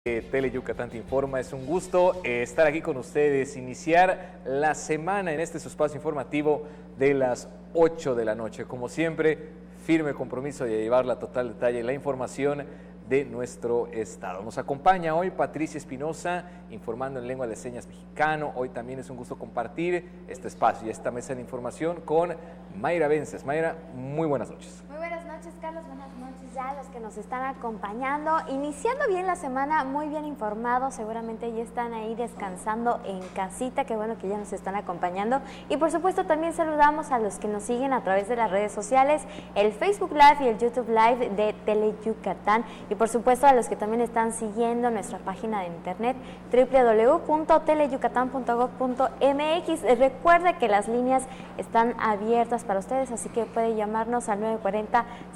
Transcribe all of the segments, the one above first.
Tele Yucatán te informa, es un gusto estar aquí con ustedes, iniciar la semana en este su espacio informativo de las 8 de la noche. Como siempre, firme compromiso de llevar la total detalle y la información de nuestro estado. Nos acompaña hoy Patricia Espinosa, informando en lengua de señas mexicano. Hoy también es un gusto compartir este espacio y esta mesa de información con Mayra Vences. Mayra, muy buenas noches. Muy buenas noches, Carlos. Buenas noches ya a los que nos están acompañando. Iniciando bien la semana, muy bien informados. Seguramente ya están ahí descansando en casita. Qué bueno que ya nos están acompañando. Y por supuesto también saludamos a los que nos siguen a través de las redes sociales, el Facebook Live y el YouTube Live de Tele Yucatán. Y por supuesto a los que también están siguiendo nuestra página de internet www.teleyucatan.gov.mx. Recuerde que las líneas están abiertas para ustedes, así que puede llamarnos al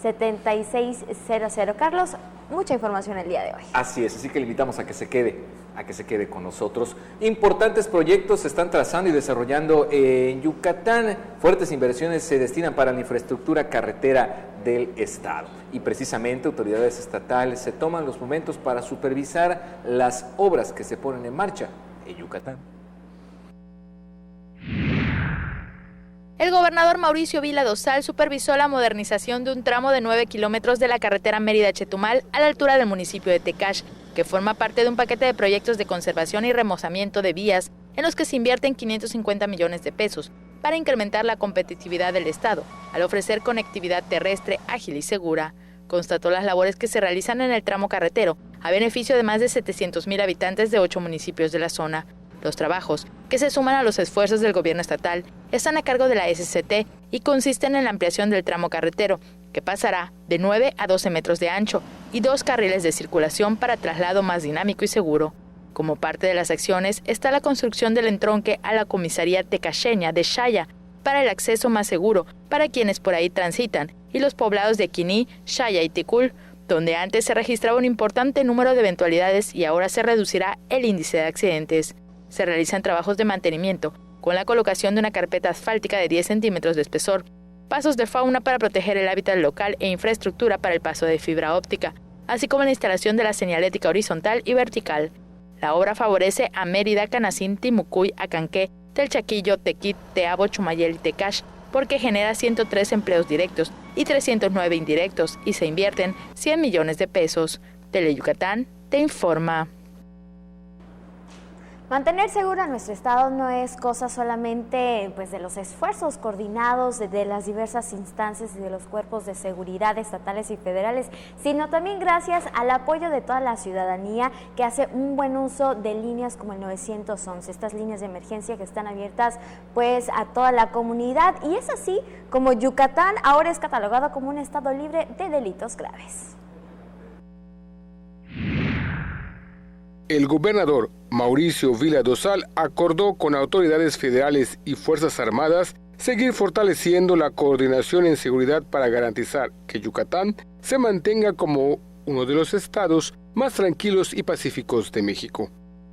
940-7600. Carlos, mucha información el día de hoy. Así es, así que le invitamos a que se quede con nosotros. Importantes proyectos se están trazando y desarrollando en Yucatán. Fuertes inversiones se destinan para la infraestructura carretera del estado. Y precisamente autoridades estatales se toman los momentos para supervisar las obras que se ponen en marcha en Yucatán. El gobernador Mauricio Vila Dosal supervisó la modernización de un tramo de 9 kilómetros de la carretera Mérida-Chetumal a la altura del municipio de Tecash, que forma parte de un paquete de proyectos de conservación y remozamiento de vías en los que se invierten 550 millones de pesos para incrementar la competitividad del estado, al ofrecer conectividad terrestre ágil y segura. Constató las labores que se realizan en el tramo carretero a beneficio de más de 700,000 habitantes de 8 municipios de la zona. Los trabajos, que se suman a los esfuerzos del gobierno estatal, están a cargo de la SCT y consisten en la ampliación del tramo carretero, que pasará de 9 a 12 metros de ancho y 2 carriles de circulación para traslado más dinámico y seguro. Como parte de las acciones está la construcción del entronque a la comisaría tecacheña de Xaya para el acceso más seguro para quienes por ahí transitan, y los poblados de Quiní, Xaya y Ticul, donde antes se registraba un importante número de eventualidades y ahora se reducirá el índice de accidentes. Se realizan trabajos de mantenimiento, con la colocación de una carpeta asfáltica de 10 centímetros de espesor, pasos de fauna para proteger el hábitat local e infraestructura para el paso de fibra óptica, así como la instalación de la señalética horizontal y vertical. La obra favorece a Mérida, Canacín, Timucuy, Acanqué, Telchaquillo, Tequit, Teabo, Chumayel y Tecash, porque genera 103 empleos directos y 309 indirectos y se invierten 100 millones de pesos. Tele Yucatán te informa. Mantener seguro a nuestro estado no es cosa solamente de los esfuerzos coordinados de las diversas instancias y de los cuerpos de seguridad estatales y federales, sino también gracias al apoyo de toda la ciudadanía que hace un buen uso de líneas como el 911, estas líneas de emergencia que están abiertas a toda la comunidad, y es así como Yucatán ahora es catalogado como un estado libre de delitos graves. El gobernador Mauricio Vila Dosal acordó con autoridades federales y Fuerzas Armadas seguir fortaleciendo la coordinación en seguridad para garantizar que Yucatán se mantenga como uno de los estados más tranquilos y pacíficos de México.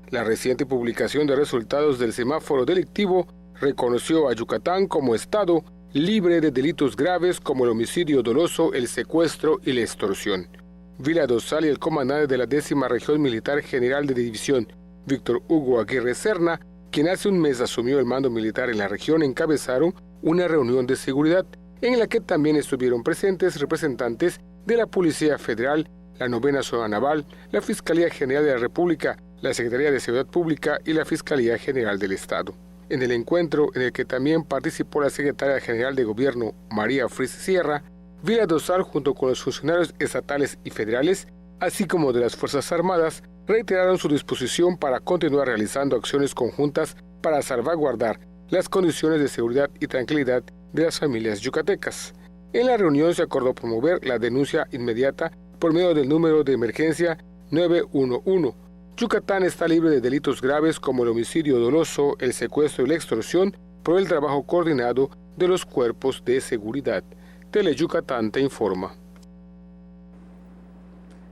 La reciente publicación de resultados del semáforo delictivo reconoció a Yucatán como estado libre de delitos graves como el homicidio doloso, el secuestro y la extorsión. Vila Dosal y el comandante de la 10ª Región Militar General de División, Víctor Hugo Aguirre Serna, quien hace un mes asumió el mando militar en la región, encabezaron una reunión de seguridad en la que también estuvieron presentes representantes de la Policía Federal, la 9ª Zona Naval, la Fiscalía General de la República, la Secretaría de Seguridad Pública y la Fiscalía General del Estado. En el encuentro, en el que también participó la Secretaria General de Gobierno, María Fris Sierra, Vila Dosal, junto con los funcionarios estatales y federales, así como de las Fuerzas Armadas, reiteraron su disposición para continuar realizando acciones conjuntas para salvaguardar las condiciones de seguridad y tranquilidad de las familias yucatecas. En la reunión se acordó promover la denuncia inmediata por medio del número de emergencia 911. Yucatán está libre de delitos graves como el homicidio doloso, el secuestro y la extorsión por el trabajo coordinado de los cuerpos de seguridad. Tele Yucatán te informa.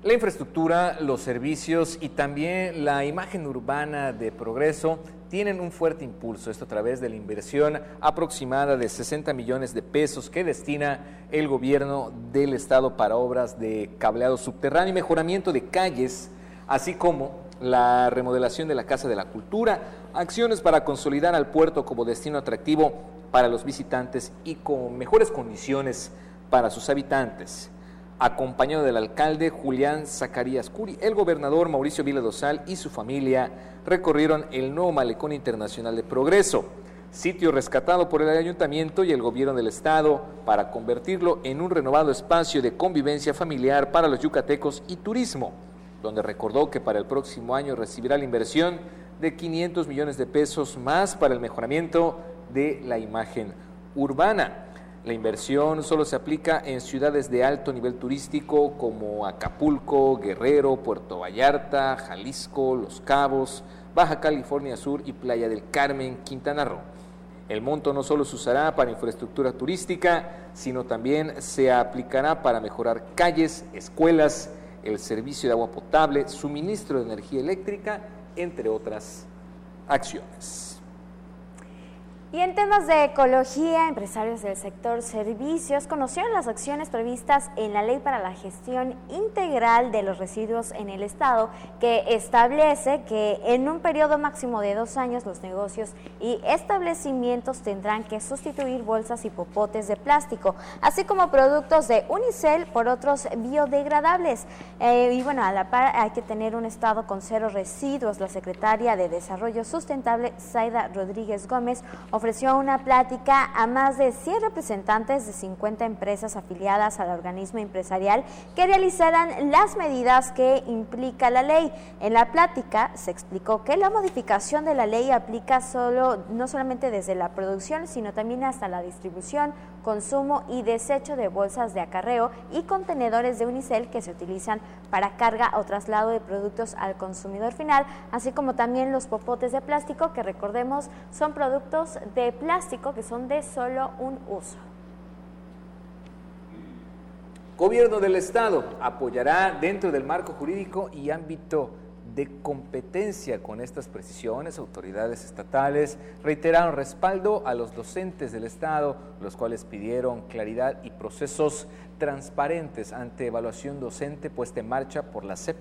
La infraestructura, los servicios y también la imagen urbana de progreso tienen un fuerte impulso, esto a través de la inversión aproximada de 60 millones de pesos que destina el gobierno del estado para obras de cableado subterráneo y mejoramiento de calles así como la remodelación de la Casa de la Cultura, acciones para consolidar al puerto como destino atractivo para los visitantes y con mejores condiciones para sus habitantes. Acompañado del alcalde Julián Zacarías Curi, el gobernador Mauricio Vila Dosal y su familia recorrieron el nuevo Malecón Internacional de Progreso, sitio rescatado por el ayuntamiento y el gobierno del estado para convertirlo en un renovado espacio de convivencia familiar para los yucatecos y turismo, donde recordó que para el próximo año recibirá la inversión de 500 millones de pesos más para el mejoramiento de la imagen urbana. La inversión solo se aplica en ciudades de alto nivel turístico como Acapulco, Guerrero, Puerto Vallarta, Jalisco, Los Cabos, Baja California Sur y Playa del Carmen, Quintana Roo. El monto no solo se usará para infraestructura turística, sino también se aplicará para mejorar calles, escuelas, el servicio de agua potable, suministro de energía eléctrica, entre otras acciones. Y en temas de ecología, empresarios del sector servicios conocieron las acciones previstas en la Ley para la Gestión Integral de los Residuos en el Estado, que establece que en un periodo máximo de 2 años los negocios y establecimientos tendrán que sustituir bolsas y popotes de plástico, así como productos de unicel por otros biodegradables. Y bueno, a la par hay que tener un estado con 0 residuos. La secretaria de Desarrollo Sustentable, Zaida Rodríguez Gómez, ofreció una plática a más de 100 representantes de 50 empresas afiliadas al organismo empresarial que realizaran las medidas que implica la ley. En la plática se explicó que la modificación de la ley aplica no solamente desde la producción, sino también hasta la distribución, consumo y desecho de bolsas de acarreo y contenedores de unicel que se utilizan para carga o traslado de productos al consumidor final, así como también los popotes de plástico, que recordemos son productos de plástico que son de solo un uso. Gobierno del Estado apoyará dentro del marco jurídico y ámbito de competencia. Con estas precisiones, autoridades estatales reiteraron respaldo a los docentes del Estado, los cuales pidieron claridad y procesos transparentes ante evaluación docente puesta en marcha por la SEP.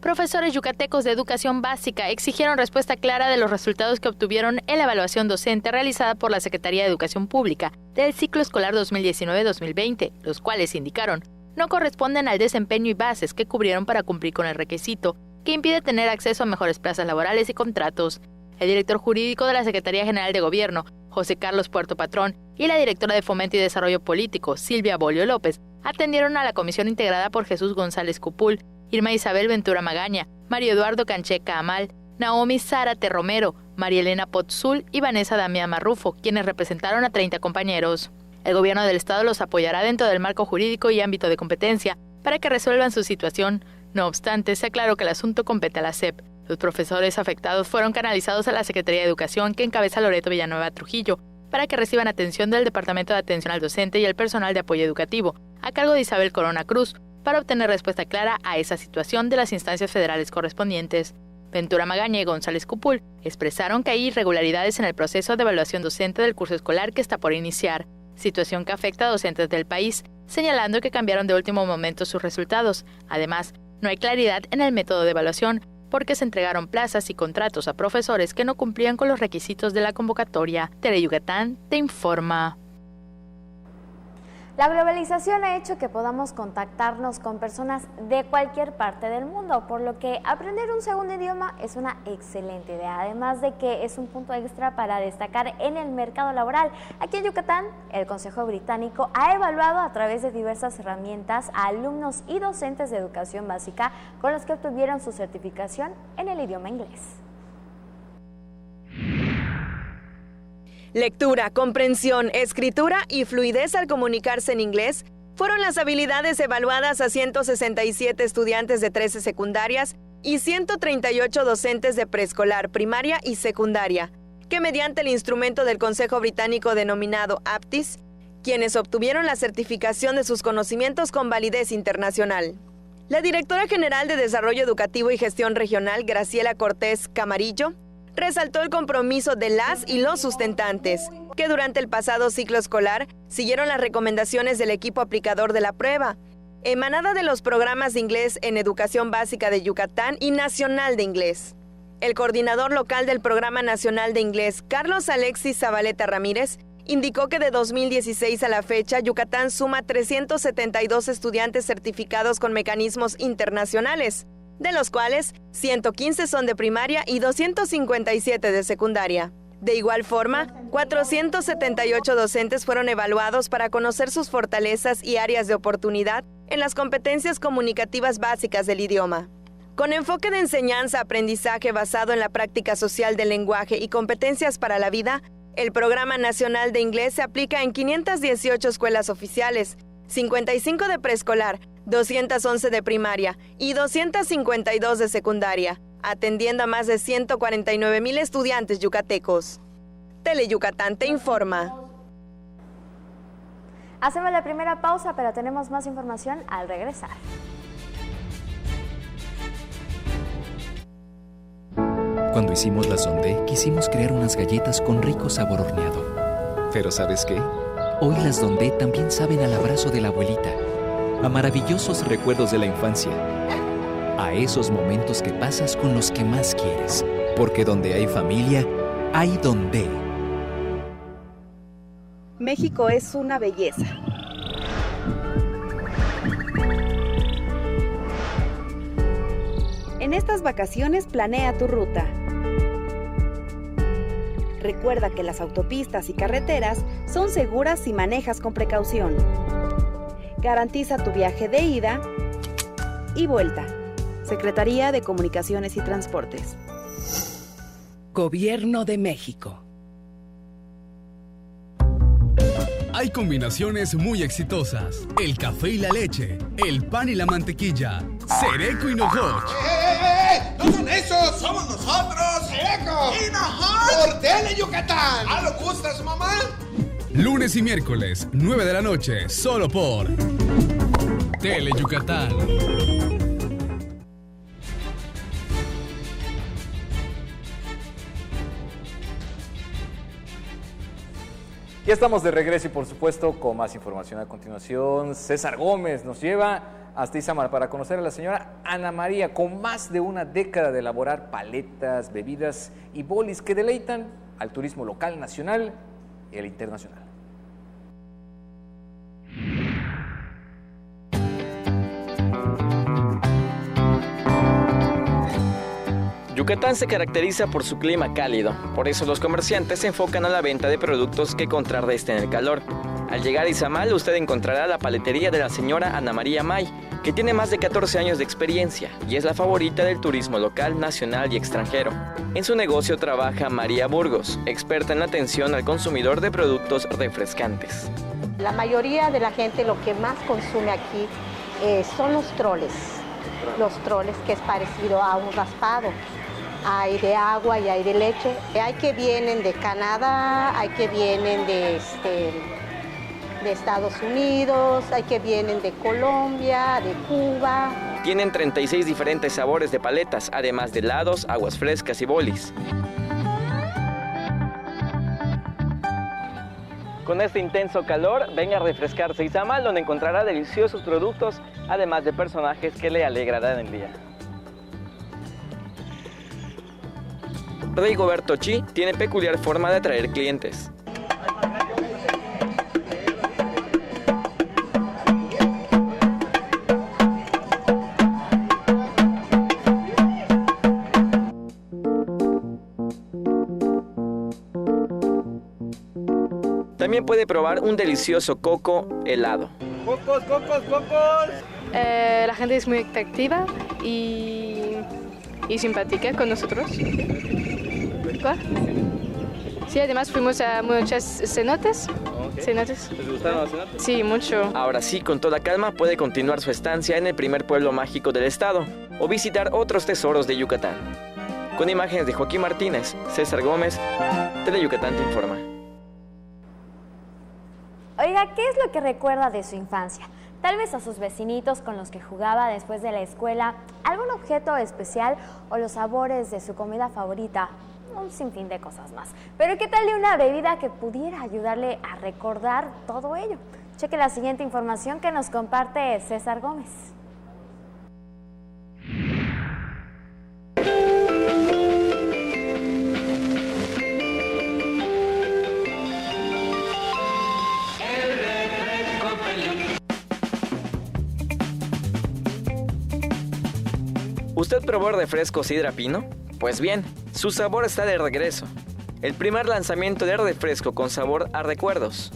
Profesores yucatecos de educación básica exigieron respuesta clara de los resultados que obtuvieron en la evaluación docente realizada por la Secretaría de Educación Pública del ciclo escolar 2019-2020, los cuales indicaron no corresponden al desempeño y bases que cubrieron para cumplir con el requisito que impide tener acceso a mejores plazas laborales y contratos. El director jurídico de la Secretaría General de Gobierno, José Carlos Puerto Patrón, y la directora de Fomento y Desarrollo Político, Silvia Bolio López, atendieron a la comisión integrada por Jesús González Cupul, Irma Isabel Ventura Magaña, Mario Eduardo Cancheca Amal, Naomi Zárate Romero, María Elena Potzul y Vanessa Damián Marrufo, quienes representaron a 30 compañeros. El gobierno del estado los apoyará dentro del marco jurídico y ámbito de competencia para que resuelvan su situación. No obstante, se aclaró que el asunto compete a la SEP. Los profesores afectados fueron canalizados a la Secretaría de Educación, que encabeza Loreto Villanueva Trujillo, para que reciban atención del Departamento de Atención al Docente y el personal de apoyo educativo, a cargo de Isabel Corona Cruz, para obtener respuesta clara a esa situación de las instancias federales correspondientes. Ventura Magaña y González Cupul expresaron que hay irregularidades en el proceso de evaluación docente del curso escolar que está por iniciar, situación que afecta a docentes del país, señalando que cambiaron de último momento sus resultados. Además, no hay claridad en el método de evaluación, porque se entregaron plazas y contratos a profesores que no cumplían con los requisitos de la convocatoria. Teleyucatán te informa. La globalización ha hecho que podamos contactarnos con personas de cualquier parte del mundo, por lo que aprender un segundo idioma es una excelente idea, además de que es un punto extra para destacar en el mercado laboral. Aquí en Yucatán, el Consejo Británico ha evaluado a través de diversas herramientas a alumnos y docentes de educación básica con los que obtuvieron su certificación en el idioma inglés. Lectura, comprensión, escritura y fluidez al comunicarse en inglés fueron las habilidades evaluadas a 167 estudiantes de 13 secundarias y 138 docentes de preescolar, primaria y secundaria, que mediante el instrumento del Consejo Británico denominado APTIS, quienes obtuvieron la certificación de sus conocimientos con validez internacional. La directora general de Desarrollo Educativo y Gestión Regional, Graciela Cortés Camarillo, resaltó el compromiso de las y los sustentantes, que durante el pasado ciclo escolar siguieron las recomendaciones del equipo aplicador de la prueba, emanada de los programas de inglés en Educación Básica de Yucatán y Nacional de Inglés. El coordinador local del Programa Nacional de Inglés, Carlos Alexis Zabaleta Ramírez, indicó que de 2016 a la fecha, Yucatán suma 372 estudiantes certificados con mecanismos internacionales, de los cuales 115 son de primaria y 257 de secundaria. De igual forma, 478 docentes fueron evaluados para conocer sus fortalezas y áreas de oportunidad en las competencias comunicativas básicas del idioma. Con enfoque de enseñanza-aprendizaje basado en la práctica social del lenguaje y competencias para la vida, el Programa Nacional de Inglés se aplica en 518 escuelas oficiales, 55 de preescolar, 211 de primaria y 252 de secundaria, atendiendo a más de 149,000 estudiantes yucatecos. Teleyucatán te informa. Hacemos la primera pausa, pero tenemos más información al regresar. Cuando hicimos la Sondé, quisimos crear unas galletas con rico sabor horneado. Pero ¿sabes qué? Hoy las Dondé también saben al abrazo de la abuelita, a maravillosos recuerdos de la infancia, a esos momentos que pasas con los que más quieres. Porque donde hay familia, hay Dondé. México es una belleza. En estas vacaciones planea tu ruta. Recuerda que las autopistas y carreteras son seguras si manejas con precaución. Garantiza tu viaje de ida y vuelta. Secretaría de Comunicaciones y Transportes. Gobierno de México. Hay combinaciones muy exitosas. El café y la leche, el pan y la mantequilla, Sereco y Nojoch. ¡No son esos! ¡Somos nosotros! ¡Sereco! ¡Y Nojoch! ¡Por Teleyucatán! ¿Ah, lo gustas, mamá? Lunes y miércoles, 9 de la noche, solo por Teleyucatán. Ya estamos de regreso y por supuesto con más información a continuación. César Gómez nos lleva hasta Izamal para conocer a la señora Ana María, con más de una década de elaborar paletas, bebidas y bolis que deleitan al turismo local, nacional y el internacional. Yucatán se caracteriza por su clima cálido, por eso los comerciantes se enfocan a la venta de productos que contrarresten el calor. Al llegar a Izamal, usted encontrará la paletería de la señora Ana María May, que tiene más de 14 años de experiencia y es la favorita del turismo local, nacional y extranjero. En su negocio trabaja María Burgos, experta en la atención al consumidor de productos refrescantes. La mayoría de la gente lo que más consume aquí son los troles. Los troles, que es parecido a un raspado. Hay de agua y hay de leche. Hay que vienen de Canadá, hay que vienen de Estados Unidos, hay que vienen de Colombia, de Cuba. Tienen 36 diferentes sabores de paletas, además de helados, aguas frescas y bolis. Con este intenso calor, venga a refrescarse a Izamal, donde encontrará deliciosos productos, además de personajes que le alegrarán el día. Rigoberto Chi tiene peculiar forma de atraer clientes. También puede probar un delicioso coco helado. ¡Cocos! La gente es muy atractiva y simpática con nosotros. ¿Cuál? Sí, además fuimos a muchas cenotes. ¿Cenotes? ¿Les gustaron las cenotes? Sí, mucho. Ahora sí, con toda calma, puede continuar su estancia en el primer pueblo mágico del estado o visitar otros tesoros de Yucatán. Con imágenes de Joaquín Martínez, César Gómez, Teleyucatán te informa. Oiga, ¿qué es lo que recuerda de su infancia? Tal vez a sus vecinitos con los que jugaba después de la escuela, algún objeto especial o los sabores de su comida favorita, un sinfín de cosas más. Pero ¿qué tal de una bebida que pudiera ayudarle a recordar todo ello? Cheque la siguiente información que nos comparte César Gómez. ¿Usted probó el refresco Sidra Pino? Pues bien, su sabor está de regreso. El primer lanzamiento de refresco con sabor a recuerdos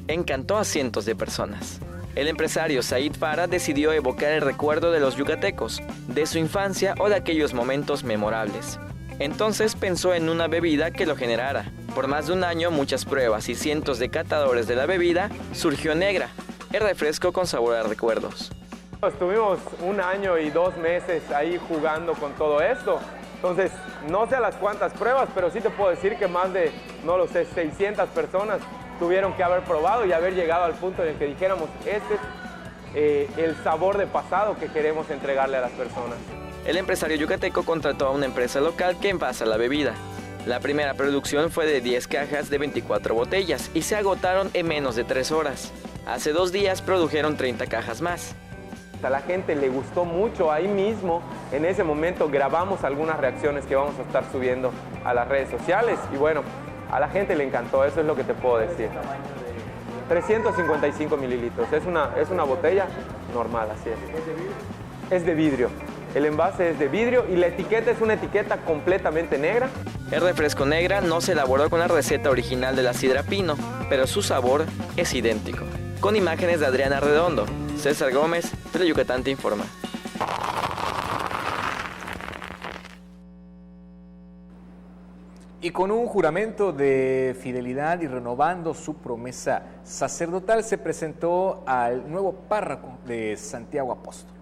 encantó a cientos de personas. El empresario Said Farah decidió evocar el recuerdo de los yucatecos, de su infancia o de aquellos momentos memorables. Entonces pensó en una bebida que lo generara. Por más de un año, muchas pruebas y cientos de catadores de la bebida, surgió Negra, el refresco con sabor a recuerdos. Estuvimos 1 año y 2 meses ahí jugando con todo esto. Entonces, no sé a las cuántas pruebas, pero sí te puedo decir que más de, no lo sé, 600 personas tuvieron que haber probado y haber llegado al punto en el que dijéramos, este es el sabor de pasado que queremos entregarle a las personas. El empresario yucateco contrató a una empresa local que envasa la bebida. La primera producción fue de 10 cajas de 24 botellas y se agotaron en menos de 3 horas. Hace 2 días produjeron 30 cajas más. A la gente le gustó mucho, ahí mismo, en ese momento grabamos algunas reacciones que vamos a estar subiendo a las redes sociales y bueno, a la gente le encantó, eso es lo que te puedo decir. 355 mililitros, es una botella normal, así es. Es de vidrio, el envase es de vidrio y la etiqueta es una etiqueta completamente negra. El refresco Negra no se elaboró con la receta original de la Sidra Pino, pero su sabor es idéntico. Con imágenes de Adriana Redondo, César Gómez, Teleyucatán te informa. Y con un juramento de fidelidad y renovando su promesa sacerdotal, se presentó al nuevo párroco de Santiago Apóstol.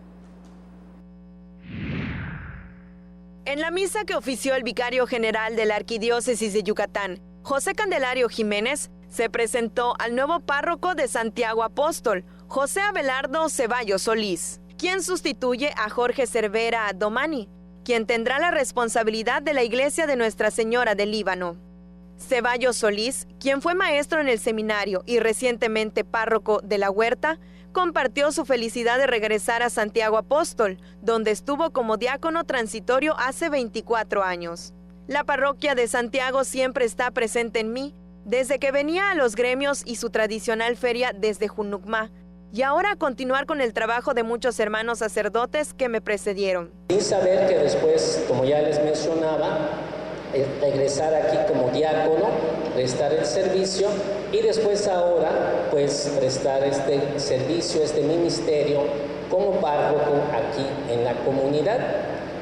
En la misa que ofició el vicario general de la Arquidiócesis de Yucatán, José Candelario Jiménez, se presentó al nuevo párroco de Santiago Apóstol, José Abelardo Ceballos Solís, quien sustituye a Jorge Cervera Domani, quien tendrá la responsabilidad de la iglesia de Nuestra Señora del Líbano. Ceballos Solís, quien fue maestro en el seminario y recientemente párroco de La Huerta, compartió su felicidad de regresar a Santiago Apóstol, donde estuvo como diácono transitorio hace 24 años. La parroquia de Santiago siempre está presente en mí, desde que venía a los gremios y su tradicional feria desde Junucmá, y ahora continuar con el trabajo de muchos hermanos sacerdotes que me precedieron. Sin saber que después, como ya les mencionaba, regresar aquí como diácono, prestar el servicio y después ahora pues prestar este servicio, este ministerio como párroco aquí en la comunidad,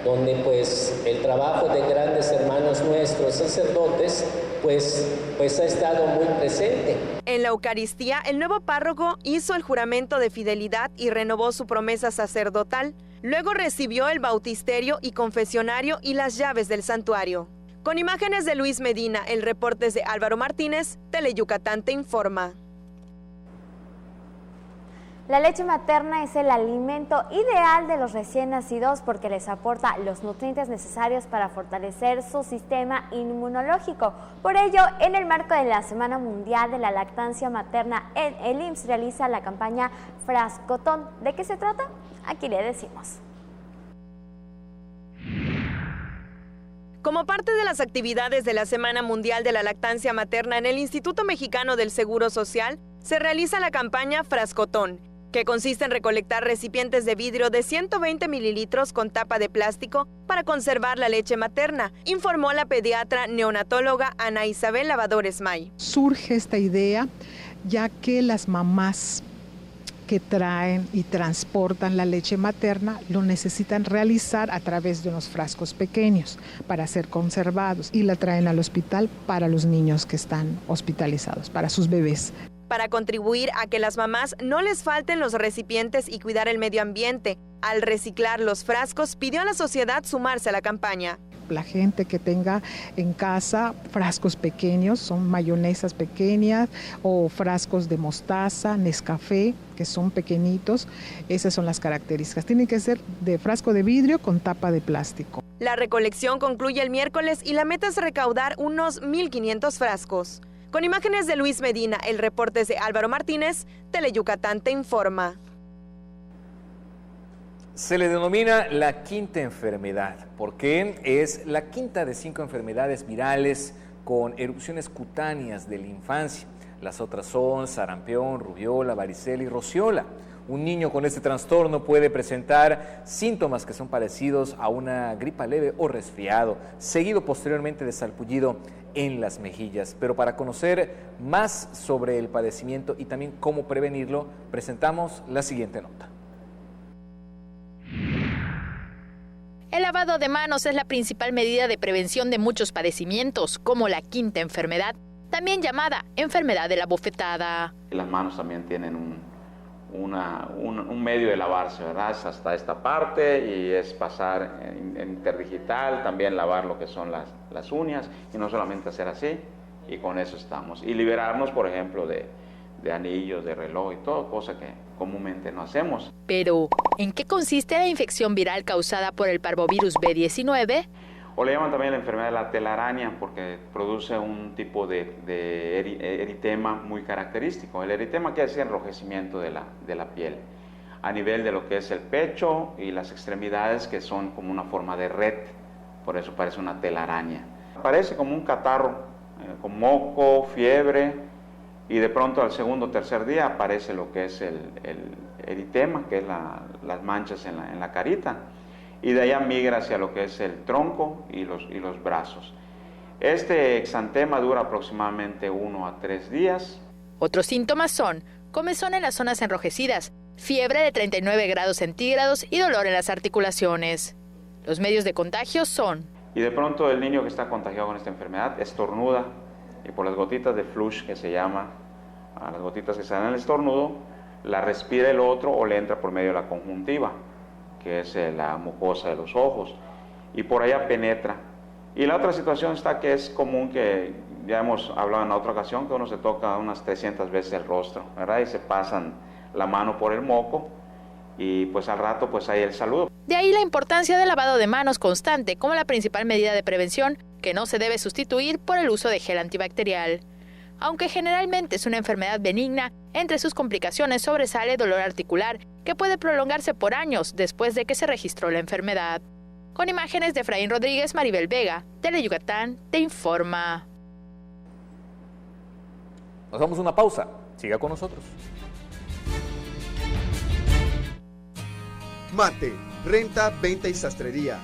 donde pues el trabajo de grandes hermanos nuestros sacerdotes pues ha estado muy presente. En la Eucaristía, el nuevo párroco hizo el juramento de fidelidad y renovó su promesa sacerdotal. Luego recibió el bautisterio y confesionario y las llaves del santuario. Con imágenes de Luis Medina, el reporte es de Álvaro Martínez, Teleyucatán te informa. La leche materna es el alimento ideal de los recién nacidos porque les aporta los nutrientes necesarios para fortalecer su sistema inmunológico. Por ello, en el marco de la Semana Mundial de la Lactancia Materna, el IMSS realiza la campaña Frascotón. ¿De qué se trata? Aquí le decimos. Como parte de las actividades de la Semana Mundial de la Lactancia Materna en el Instituto Mexicano del Seguro Social, se realiza la campaña Frascotón, que consiste en recolectar recipientes de vidrio de 120 mililitros con tapa de plástico para conservar la leche materna, informó la pediatra neonatóloga Ana Isabel Lavadores May. Surge esta idea ya que las mamás que traen y transportan la leche materna lo necesitan realizar a través de unos frascos pequeños para ser conservados y la traen al hospital para los niños que están hospitalizados, para sus bebés. Para contribuir a que las mamás no les falten los recipientes y cuidar el medio ambiente, al reciclar los frascos, pidió a la sociedad sumarse a la campaña. La gente que tenga en casa frascos pequeños, son mayonesas pequeñas o frascos de mostaza, Nescafé, que son pequeñitos, esas son las características. Tienen que ser de frasco de vidrio con tapa de plástico. La recolección concluye el miércoles y la meta es recaudar unos 1.500 frascos. Con imágenes de Luis Medina, el reporte es de Álvaro Martínez, Teleyucatán te informa. Se le denomina la quinta enfermedad porque es la quinta de 5 enfermedades virales con erupciones cutáneas de la infancia. Las otras son sarampión, rubiola, varicela y rociola. Un niño con este trastorno puede presentar síntomas que son parecidos a una gripa leve o resfriado, seguido posteriormente de salpullido en las mejillas. Pero para conocer más sobre el padecimiento y también cómo prevenirlo, presentamos la siguiente nota. El lavado de manos es la principal medida de prevención de muchos padecimientos, como la quinta enfermedad, también llamada enfermedad de la bofetada. Las manos también tienen un medio de lavarse, ¿verdad? Es hasta esta parte y es pasar en interdigital, también lavar lo que son las uñas y no solamente hacer así y con eso estamos. Y liberarnos, por ejemplo, de anillos, de reloj y todo, cosa que comúnmente no hacemos. Pero, ¿en qué consiste la infección viral causada por el parvovirus B19? O le llaman también la enfermedad de la telaraña porque produce un tipo de eritema muy característico. El eritema quiere decir enrojecimiento de la piel a nivel de lo que es el pecho y las extremidades, que son como una forma de red, por eso parece una telaraña. Parece como un catarro, con moco, fiebre, y de pronto al segundo o tercer día aparece lo que es el eritema, que es las manchas en la carita. Y de allá migra hacia lo que es el tronco y los brazos. Este exantema dura aproximadamente 1 a 3 días. Otros síntomas son comezón en las zonas enrojecidas, fiebre de 39 grados centígrados y dolor en las articulaciones. Los medios de contagio son... Y de pronto el niño que está contagiado con esta enfermedad estornuda y por las gotitas de flush, que se llama, a las gotitas que salen en el estornudo, la respira el otro o le entra por medio de la conjuntiva, que es la mucosa de los ojos, y por allá penetra. Y la otra situación está que es común, que ya hemos hablado en otra ocasión, que uno se toca unas 300 veces el rostro, ¿verdad? Y se pasan la mano por el moco y pues al rato pues hay el saludo. De ahí la importancia del lavado de manos constante como la principal medida de prevención, que no se debe sustituir por el uso de gel antibacterial. Aunque generalmente es una enfermedad benigna, entre sus complicaciones sobresale dolor articular, que puede prolongarse por años después de que se registró la enfermedad. Con imágenes de Efraín Rodríguez, Maribel Vega, Teleyucatán te informa. Nos damos una pausa. Siga con nosotros. Mate, renta, venta y sastrería.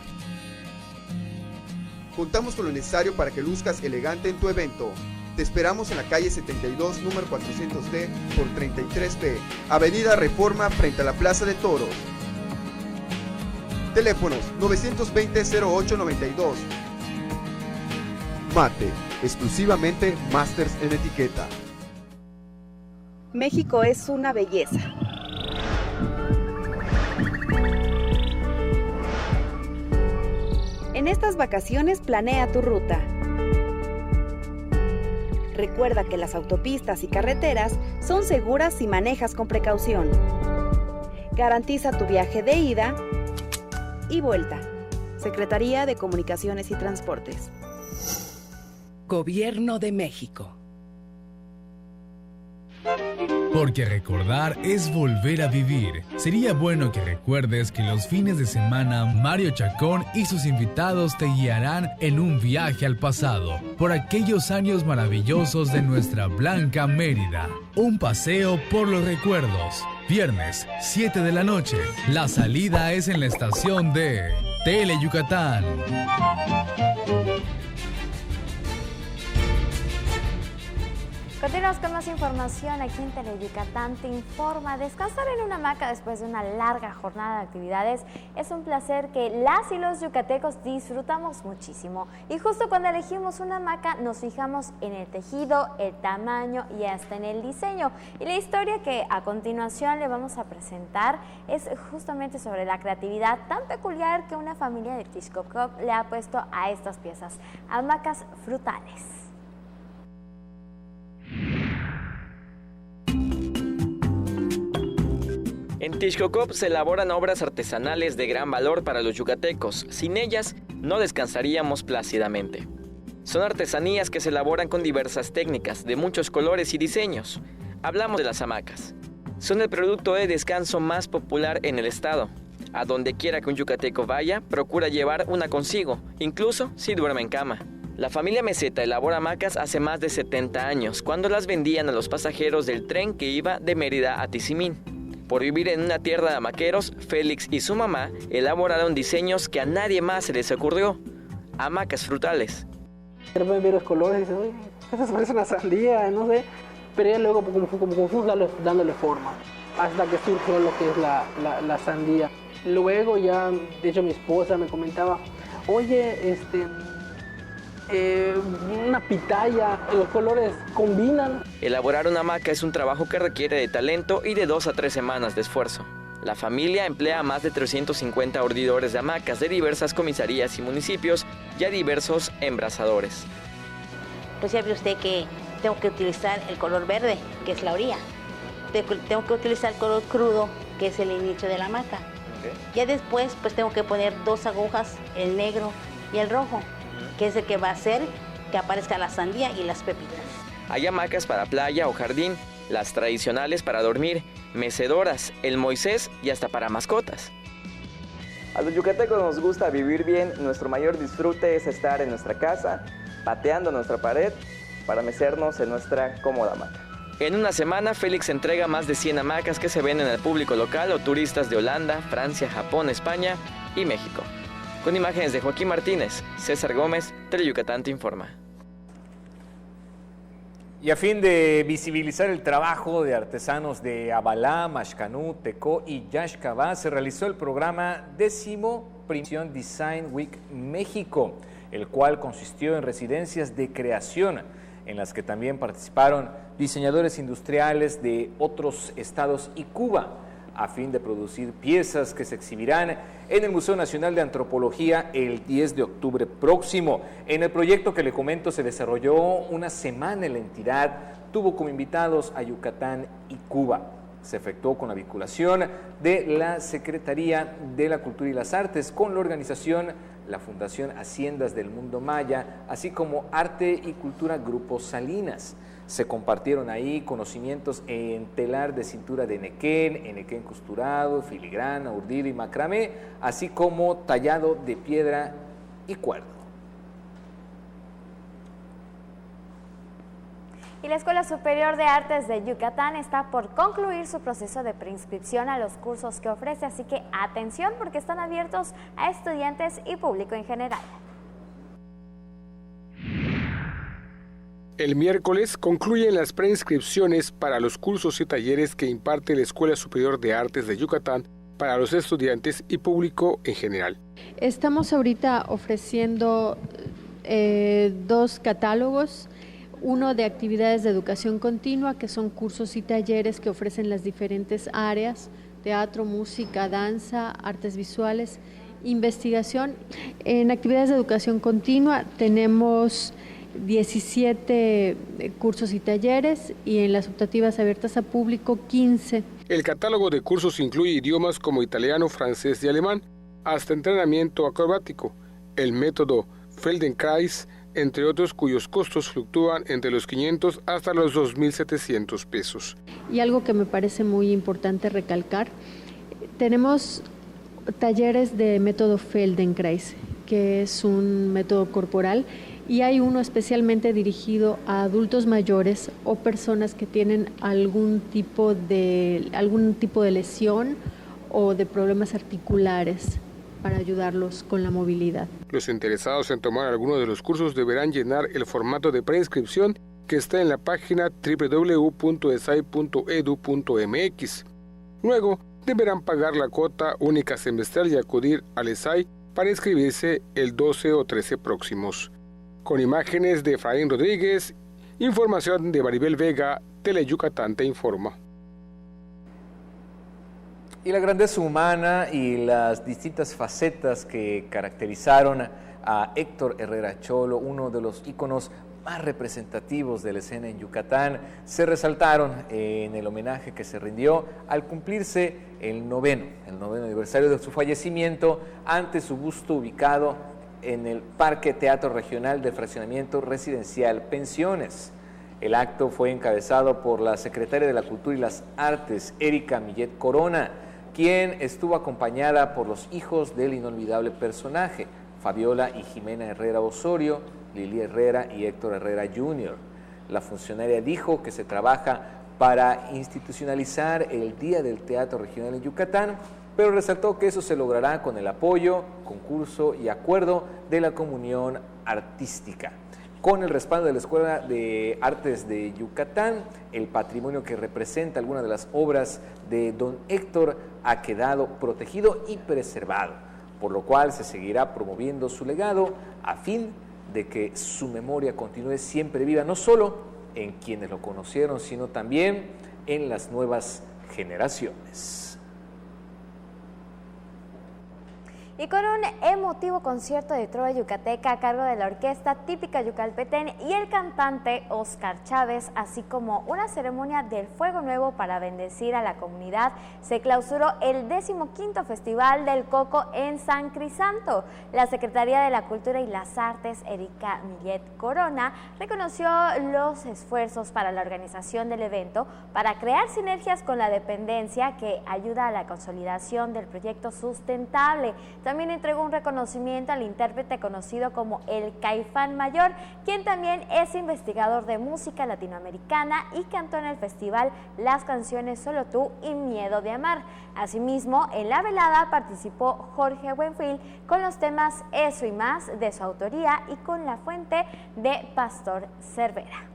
Contamos con lo necesario para que luzcas elegante en tu evento. Te esperamos en la calle 72, número 400D por 33B, Avenida Reforma, frente a la Plaza de Toros. Teléfonos 920-0892. Mate, exclusivamente Masters en etiqueta. México es una belleza. En estas vacaciones planea tu ruta. Recuerda que las autopistas y carreteras son seguras si manejas con precaución. Garantiza tu viaje de ida y vuelta. Secretaría de Comunicaciones y Transportes. Gobierno de México. Porque recordar es volver a vivir. Sería bueno que recuerdes que los fines de semana Mario Chacón y sus invitados te guiarán en un viaje al pasado, por aquellos años maravillosos de nuestra blanca Mérida. Un paseo por los recuerdos. Viernes, 7 de la noche. La salida es en la estación de Teleyucatán. Continuamos con más información aquí en Teleyucatán te informa. Descansar en una hamaca después de una larga jornada de actividades es un placer que las y los yucatecos disfrutamos muchísimo. Y justo cuando elegimos una hamaca nos fijamos en el tejido, el tamaño y hasta en el diseño. Y la historia que a continuación le vamos a presentar es justamente sobre la creatividad tan peculiar que una familia de Tixcocop le ha puesto a estas piezas, hamacas frutales. En Tixcocop se elaboran obras artesanales de gran valor para los yucatecos. Sin ellas, no descansaríamos plácidamente. Son artesanías que se elaboran con diversas técnicas, de muchos colores y diseños. Hablamos de las hamacas. Son el producto de descanso más popular en el estado. A donde quiera que un yucateco vaya, procura llevar una consigo, incluso si duerme en cama. La familia Meseta elabora hamacas hace más de 70 años, cuando las vendían a los pasajeros del tren que iba de Mérida a Tizimín. Por vivir en una tierra de hamaqueros, Félix y su mamá elaboraron diseños que a nadie más se les ocurrió. Hamacas frutales. De repente ver los colores y dices, oye, eso parece una sandía, no sé. Pero ya luego como fuimos dándole forma, hasta que surgió lo que es la sandía. Luego ya, de hecho mi esposa me comentaba, oye, una pitaya, los colores combinan. Elaborar una hamaca es un trabajo que requiere de talento y de 2 a 3 semanas de esfuerzo. La familia emplea a más de 350 urdidores de hamacas de diversas comisarías y municipios y a diversos embrazadores. Pues ya ve usted que tengo que utilizar el color verde, que es la orilla. Tengo que utilizar el color crudo, que es el inicio de la hamaca. Okay. Ya después pues tengo que poner 2 agujas, el negro y el rojo, que es el que va a hacer que aparezca la sandía y las pepitas. Hay hamacas para playa o jardín, las tradicionales para dormir, mecedoras, el Moisés y hasta para mascotas. A los yucatecos nos gusta vivir bien, nuestro mayor disfrute es estar en nuestra casa, pateando nuestra pared para mecernos en nuestra cómoda hamaca. En una semana, Félix entrega más de 100 hamacas que se venden al público local o turistas de Holanda, Francia, Japón, España y México. Con imágenes de Joaquín Martínez, César Gómez, Teleyucatán te informa. Y a fin de visibilizar el trabajo de artesanos de Abalá, Maxcanú, Tecó y Yaxcabá, se realizó el programa 10º Design Week México, el cual consistió en residencias de creación, en las que también participaron diseñadores industriales de otros estados y Cuba, a fin de producir piezas que se exhibirán en el Museo Nacional de Antropología el 10 de octubre próximo. En el proyecto que le comento se desarrolló una semana en la entidad, tuvo como invitados a Yucatán y Cuba. Se efectuó con la vinculación de la Secretaría de la Cultura y las Artes con la organización la Fundación Haciendas del Mundo Maya, así como Arte y Cultura Grupo Salinas. Se compartieron ahí conocimientos en telar de cintura de enequén costurado, filigrana, urdido y macramé, así como tallado de piedra y cuerdo. Y la Escuela Superior de Artes de Yucatán está por concluir su proceso de preinscripción a los cursos que ofrece, así que atención porque están abiertos a estudiantes y público en general. El miércoles concluyen las preinscripciones para los cursos y talleres que imparte la Escuela Superior de Artes de Yucatán para los estudiantes y público en general. Estamos ahorita ofreciendo 2 catálogos. Uno de actividades de educación continua, que son cursos y talleres que ofrecen las diferentes áreas, teatro, música, danza, artes visuales, investigación. En actividades de educación continua tenemos 17 cursos y talleres y en las optativas abiertas a público 15. El catálogo de cursos incluye idiomas como italiano, francés y alemán, hasta entrenamiento acrobático, el método Feldenkrais, entre otros cuyos costos fluctúan entre los 500 hasta los 2.700 pesos. Y algo que me parece muy importante recalcar, tenemos talleres de método Feldenkrais, que es un método corporal, y hay uno especialmente dirigido a adultos mayores o personas que tienen algún tipo de lesión o de problemas articulares, para ayudarlos con la movilidad. Los interesados en tomar alguno de los cursos deberán llenar el formato de preinscripción que está en la página www.esai.edu.mx. Luego deberán pagar la cuota única semestral y acudir al ESAI para inscribirse el 12 o 13 próximos. Con imágenes de Efraín Rodríguez, información de Maribel Vega, Teleyucatán te informa. Y la grandeza humana y las distintas facetas que caracterizaron a Héctor Herrera Cholo, uno de los íconos más representativos de la escena en Yucatán, se resaltaron en el homenaje que se rindió al cumplirse el noveno aniversario de su fallecimiento ante su busto ubicado en el Parque Teatro Regional del Fraccionamiento Residencial Pensiones. El acto fue encabezado por la secretaria de la Cultura y las Artes, Erika Millet Corona, quien estuvo acompañada por los hijos del inolvidable personaje, Fabiola y Jimena Herrera Osorio, Lili Herrera y Héctor Herrera Jr. La funcionaria dijo que se trabaja para institucionalizar el Día del Teatro Regional en Yucatán, pero resaltó que eso se logrará con el apoyo, concurso y acuerdo de la comunión artística. Con el respaldo de la Escuela de Artes de Yucatán, el patrimonio que representa algunas de las obras de don Héctor ha quedado protegido y preservado, por lo cual se seguirá promoviendo su legado a fin de que su memoria continúe siempre viva, no solo en quienes lo conocieron, sino también en las nuevas generaciones. Y con un emotivo concierto de trova yucateca a cargo de la orquesta típica yucalpetén y el cantante Oscar Chávez, así como una ceremonia del Fuego Nuevo para bendecir a la comunidad, se clausuró el 15º Festival del Coco en San Crisanto. La Secretaría de la Cultura y las Artes, Erika Millet Corona, reconoció los esfuerzos para la organización del evento para crear sinergias con la dependencia que ayuda a la consolidación del proyecto sustentable. También entregó un reconocimiento al intérprete conocido como el Caifán Mayor, quien también es investigador de música latinoamericana y cantó en el festival las canciones Solo Tú y Miedo de Amar. Asimismo, en la velada participó Jorge Buenfil con los temas Eso y Más de su autoría y con La Fuente de Pastor Cervera.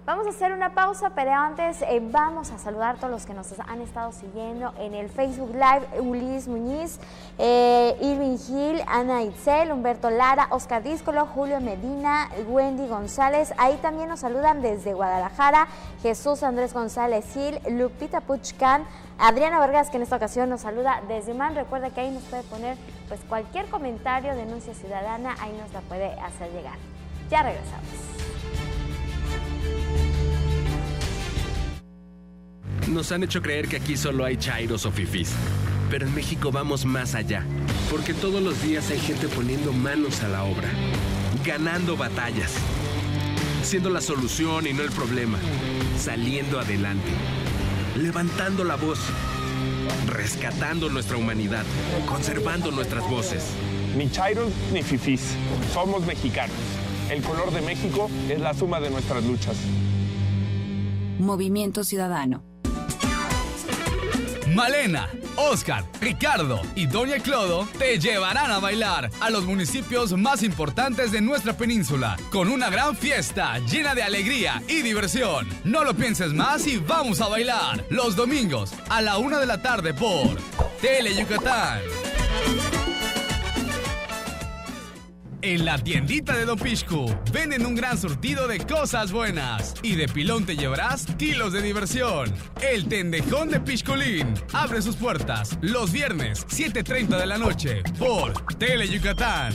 Vamos a hacer una pausa, pero antes vamos a saludar a todos los que nos han estado siguiendo en el Facebook Live: Ulises Muñiz, Irving Gil, Ana Itzel, Humberto Lara, Oscar Díscolo, Julio Medina, Wendy González. Ahí también nos saludan desde Guadalajara, Jesús Andrés González Gil, Lupita Puchcan, Adriana Vargas, que en esta ocasión nos saluda desde Man. Recuerda que ahí nos puede poner pues cualquier comentario, denuncia ciudadana, ahí nos la puede hacer llegar. Ya regresamos. Nos han hecho creer que aquí solo hay chairos o fifís, pero en México vamos más allá, porque todos los días hay gente poniendo manos a la obra, ganando batallas, siendo la solución y no el problema, saliendo adelante, levantando la voz, rescatando nuestra humanidad, conservando nuestras voces. Ni chairos ni fifís, somos mexicanos. El color de México es la suma de nuestras luchas. Movimiento Ciudadano. Malena, Oscar, Ricardo y Doña Clodo te llevarán a bailar a los municipios más importantes de nuestra península con una gran fiesta llena de alegría y diversión. No lo pienses más y vamos a bailar los domingos a la 1 de la tarde por Tele Yucatán. En la tiendita de Don Pixcu venden un gran surtido de cosas buenas y de pilón te llevarás kilos de diversión. El Tendejón de Pixculín abre sus puertas los viernes 7:30 de la noche por Tele Yucatán.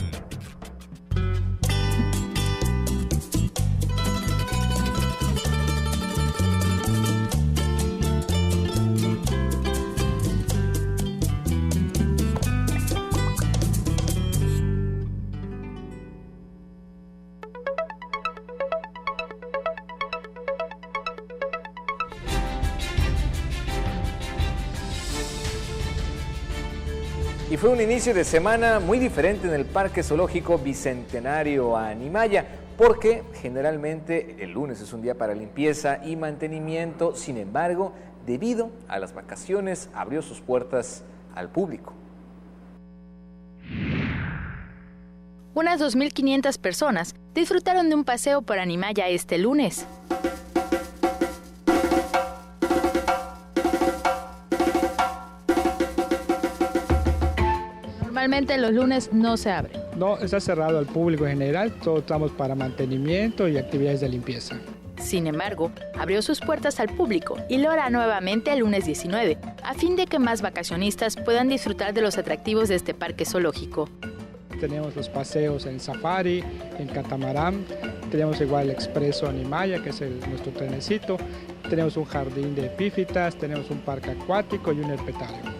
Y fue un inicio de semana muy diferente en el Parque Zoológico Bicentenario Animaya, porque generalmente el lunes es un día para limpieza y mantenimiento. Sin embargo, debido a las vacaciones, abrió sus puertas al público. Unas 2.500 personas disfrutaron de un paseo por Animaya este lunes. Normalmente los lunes no se abre. No, está cerrado al público en general, todos estamos para mantenimiento y actividades de limpieza. Sin embargo, abrió sus puertas al público y lo hará nuevamente el lunes 19, a fin de que más vacacionistas puedan disfrutar de los atractivos de este parque zoológico. Tenemos los paseos en safari, en catamarán, tenemos igual el expreso Animaya, que es nuestro trenecito, tenemos un jardín de epífitas, tenemos un parque acuático y un herpetario.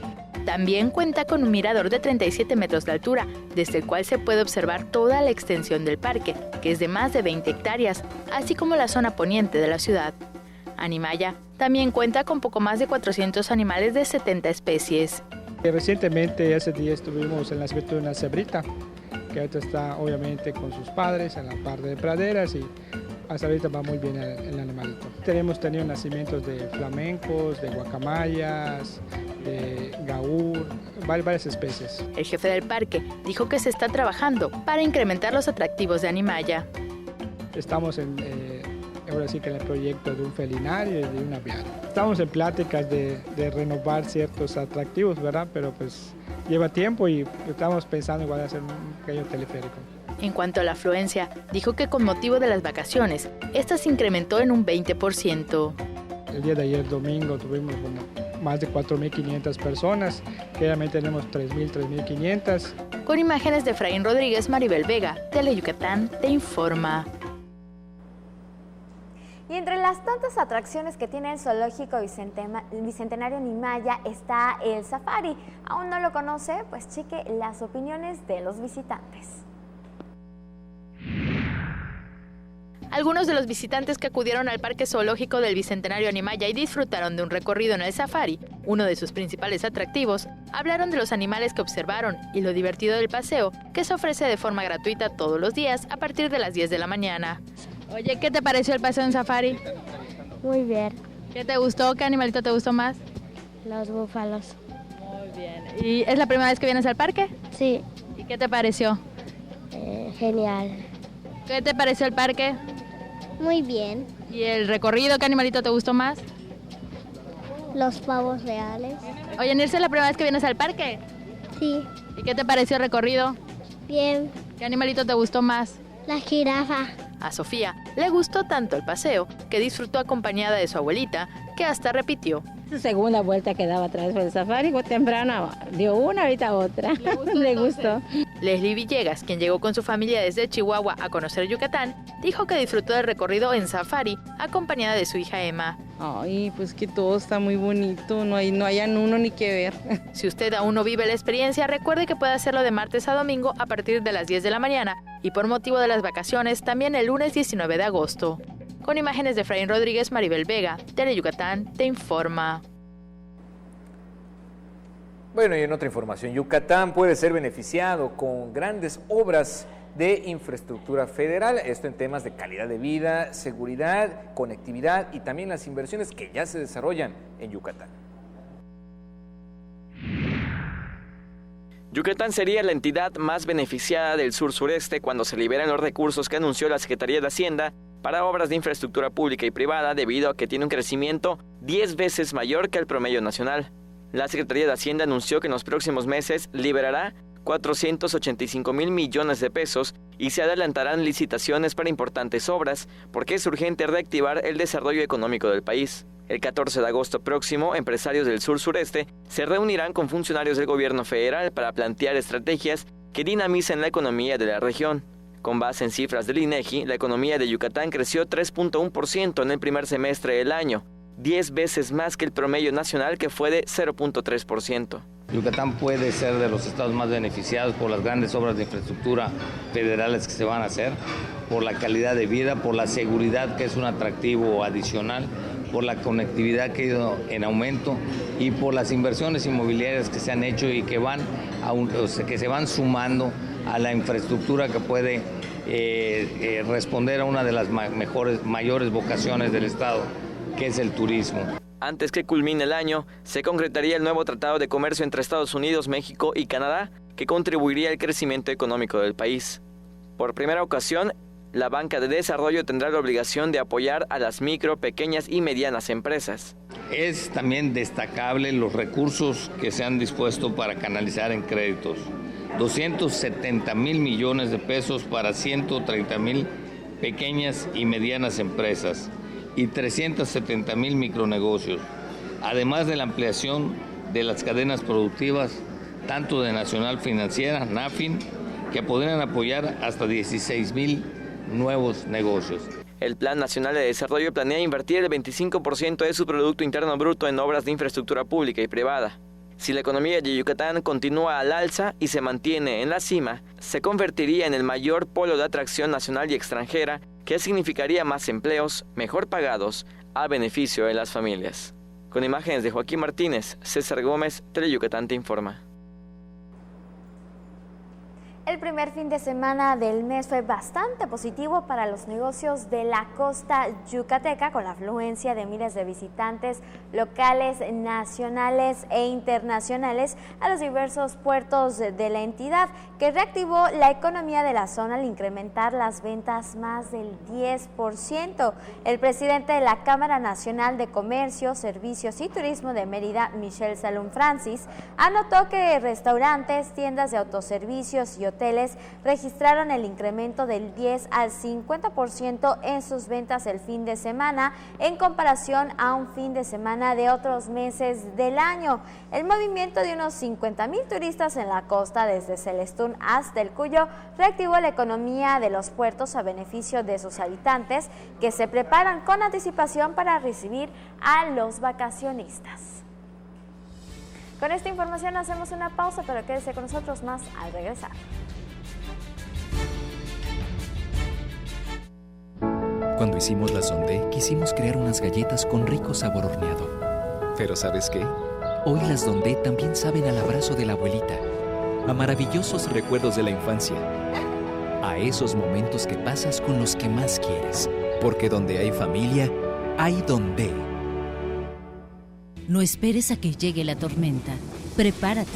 También cuenta con un mirador de 37 metros de altura, desde el cual se puede observar toda la extensión del parque, que es de más de 20 hectáreas, así como la zona poniente de la ciudad. Animaya también cuenta con poco más de 400 animales de 70 especies. Recientemente, ese día estuvimos en el nacimiento de una cebrita, que ahorita está obviamente con sus padres en la parte de praderas y hasta ahorita va muy bien el animalito. Hemos tenido nacimientos de flamencos, de guacamayas, de gaur, varias especies. El jefe del parque dijo que se está trabajando para incrementar los atractivos de Animaya. Estamos ahora sí que en el proyecto de un felinario y de un aviario. Estamos en pláticas de renovar ciertos atractivos, ¿verdad? Pero pues lleva tiempo y estamos pensando igual hacer un pequeño teleférico. En cuanto a la afluencia, dijo que con motivo de las vacaciones, esta se incrementó en un 20%. El día de ayer, domingo, tuvimos más de 4.500 personas, que realmente tenemos 3.500. Con imágenes de Efraín Rodríguez, Maribel Vega, Tele Yucatán, te informa. Y entre las tantas atracciones que tiene el Zoológico Bicentenario Animaya está el safari. ¿Aún no lo conoce? Pues cheque las opiniones de los visitantes. Algunos de los visitantes que acudieron al Parque Zoológico del Bicentenario Animaya y disfrutaron de un recorrido en el safari, uno de sus principales atractivos, hablaron de los animales que observaron y lo divertido del paseo, que se ofrece de forma gratuita todos los días a partir de las 10 de la mañana. Oye, ¿qué te pareció el paseo en safari? Muy bien. ¿Qué te gustó? ¿Qué animalito te gustó más? Los búfalos. Muy bien. ¿Y es la primera vez que vienes al parque? Sí. ¿Y qué te pareció? Genial. ¿Qué te pareció el parque? Muy bien. ¿Y el recorrido? ¿Qué animalito te gustó más? Los pavos reales. Oye, Nirce, ¿es la primera vez que vienes al parque? Sí. ¿Y qué te pareció el recorrido? Bien. ¿Qué animalito te gustó más? La jirafa. A Sofía le gustó tanto el paseo que disfrutó acompañada de su abuelita, que hasta repitió. Su segunda vuelta que daba otra vez por el safari, temprano dio una, ahorita otra. Le gustó. Leslie Villegas, quien llegó con su familia desde Chihuahua a conocer Yucatán, dijo que disfrutó del recorrido en safari acompañada de su hija Emma. Ay, pues que todo está muy bonito, no hayan uno ni que ver. Si usted aún no vive la experiencia, recuerde que puede hacerlo de martes a domingo a partir de las 10 de la mañana y por motivo de las vacaciones también el lunes 19 de agosto. Con imágenes de Efraín Rodríguez, Maribel Vega, Tele Yucatán te informa. Bueno, y en otra información, Yucatán puede ser beneficiado con grandes obras de infraestructura federal, esto en temas de calidad de vida, seguridad, conectividad y también las inversiones que ya se desarrollan en Yucatán. Yucatán sería la entidad más beneficiada del sur-sureste cuando se liberen los recursos que anunció la Secretaría de Hacienda para obras de infraestructura pública y privada debido a que tiene un crecimiento 10 veces mayor que el promedio nacional. La Secretaría de Hacienda anunció que en los próximos meses liberará 485,000 millones de pesos y se adelantarán licitaciones para importantes obras porque es urgente reactivar el desarrollo económico del país. El 14 de agosto próximo, empresarios del sur-sureste se reunirán con funcionarios del gobierno federal para plantear estrategias que dinamicen la economía de la región. Con base en cifras del INEGI, la economía de Yucatán creció 3.1% en el primer semestre del año, 10 veces más que el promedio nacional que fue de 0.3%. Yucatán puede ser de los estados más beneficiados por las grandes obras de infraestructura federales que se van a hacer, por la calidad de vida, por la seguridad que es un atractivo adicional, por la conectividad que ha ido en aumento y por las inversiones inmobiliarias que se han hecho y que se van sumando a la infraestructura que puede responder a una de las mayores vocaciones del estado, que es el turismo. Antes que culmine el año, se concretaría el nuevo Tratado de Comercio entre Estados Unidos, México y Canadá, que contribuiría al crecimiento económico del país. Por primera ocasión, la banca de desarrollo tendrá la obligación de apoyar a las micro, pequeñas y medianas empresas. Es también destacable los recursos que se han dispuesto para canalizar en créditos. 270,000 millones de pesos para 130,000 pequeñas y medianas empresas y 370,000 micronegocios, además de la ampliación de las cadenas productivas, tanto de Nacional Financiera, NAFIN, que podrían apoyar hasta 16,000 nuevos negocios. El Plan Nacional de Desarrollo planea invertir el 25% de su Producto Interno Bruto en obras de infraestructura pública y privada. Si la economía de Yucatán continúa al alza y se mantiene en la cima, se convertiría en el mayor polo de atracción nacional y extranjera, que significaría más empleos, mejor pagados, a beneficio de las familias. Con imágenes de Joaquín Martínez, César Gómez, Teleyucatán te informa. El primer fin de semana del mes fue bastante positivo para los negocios de la costa yucateca, con la afluencia de miles de visitantes locales, nacionales e internacionales a los diversos puertos de la entidad, que reactivó la economía de la zona al incrementar las ventas más del 10%. El presidente de la Cámara Nacional de Comercio, Servicios y Turismo de Mérida, Michelle Salum Francis, anotó que restaurantes, tiendas de autoservicios y hoteles registraron el incremento del 10 al 50% en sus ventas el fin de semana en comparación a un fin de semana de otros meses del año. El movimiento de unos 50,000 turistas en la costa desde Celestún hasta el Cuyo reactivó la economía de los puertos a beneficio de sus habitantes, que se preparan con anticipación para recibir a los vacacionistas. Con esta información hacemos una pausa, pero quédese con nosotros más al regresar. Cuando hicimos la Sondé, quisimos crear unas galletas con rico sabor horneado. Pero ¿sabes qué? Hoy las Dondé también saben al abrazo de la abuelita, a maravillosos recuerdos de la infancia, a esos momentos que pasas con los que más quieres. Porque donde hay familia, hay Dondé. No esperes a que llegue la tormenta. Prepárate.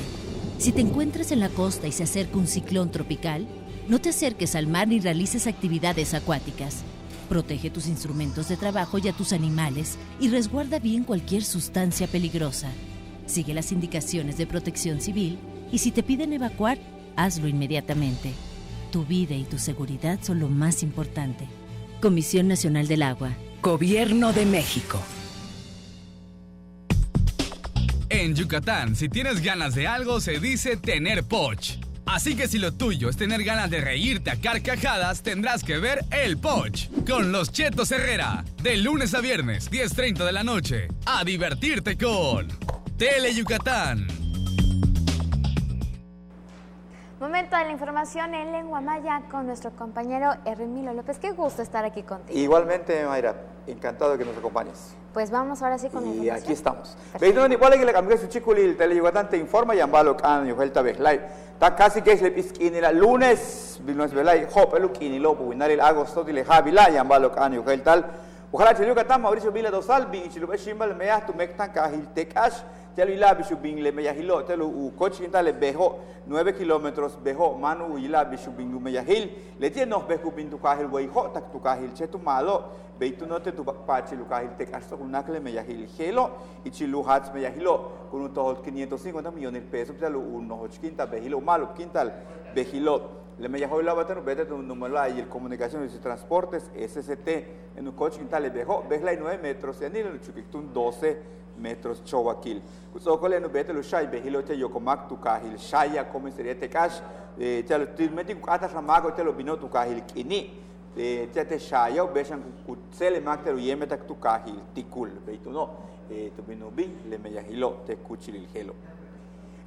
Si te encuentras en la costa y se acerca un ciclón tropical, no te acerques al mar ni realices actividades acuáticas. Protege tus instrumentos de trabajo y a tus animales y resguarda bien cualquier sustancia peligrosa. Sigue las indicaciones de Protección Civil y si te piden evacuar, hazlo inmediatamente. Tu vida y tu seguridad son lo más importante. Comisión Nacional del Agua. Gobierno de México. En Yucatán, si tienes ganas de algo, se dice tener poch. Así que si lo tuyo es tener ganas de reírte a carcajadas, tendrás que ver El Poch con los Chetos Herrera. De lunes a viernes, 10:30 de la noche. A divertirte con Teleyucatán. Momento de la información en lengua maya con nuestro compañero Hermilo López. Qué gusto estar aquí contigo. Igualmente, Mayra, encantado de que nos acompañes. Pues vamos ahora sí con la información. Y aquí estamos. Veis, igual que le cambié su chico el Teleyucatán te informa y ambalo can y vuelta Beslay. Está casi que es el pisquín el lunes, lunes Belay, hop el y lo puinar el agosto y le javila y ambalo can y vuelta. Ojalá Teleyucatán Mauricio Vila Dosal, bin chilupe shimbal meas tu mectan cajil tecash. Telo ila bishu bin le meyahilo telo u coche le bejo 9 kilómetros bejo manu ila bishu bin lu meyahil le tiene nos bejo bin tu kahil weiho tak tu kahil che tu malo beitu no te tu pachi lu kahil te casto con nakle meyahil helo y chilu hats meyahilo con un total 550 millones de pesos telo unos quinta behilo malo quintal behilo le meyaho la batano bete tu número y el comunicaciones y transportes SST en un coche quintal le bejo behla 9 metros y en el chuquitun 12 metros Chowaquil. Usokole no bete lo shai behilo te yokomak tu kahil shaya como sería te cash te lo tilmeti ata ramago te lo vino tu kahil kini te shaya beshan kutsele mak te lo yemeta tu kahil tikul beitu no tu vino bi le meyahilo te kuchil helo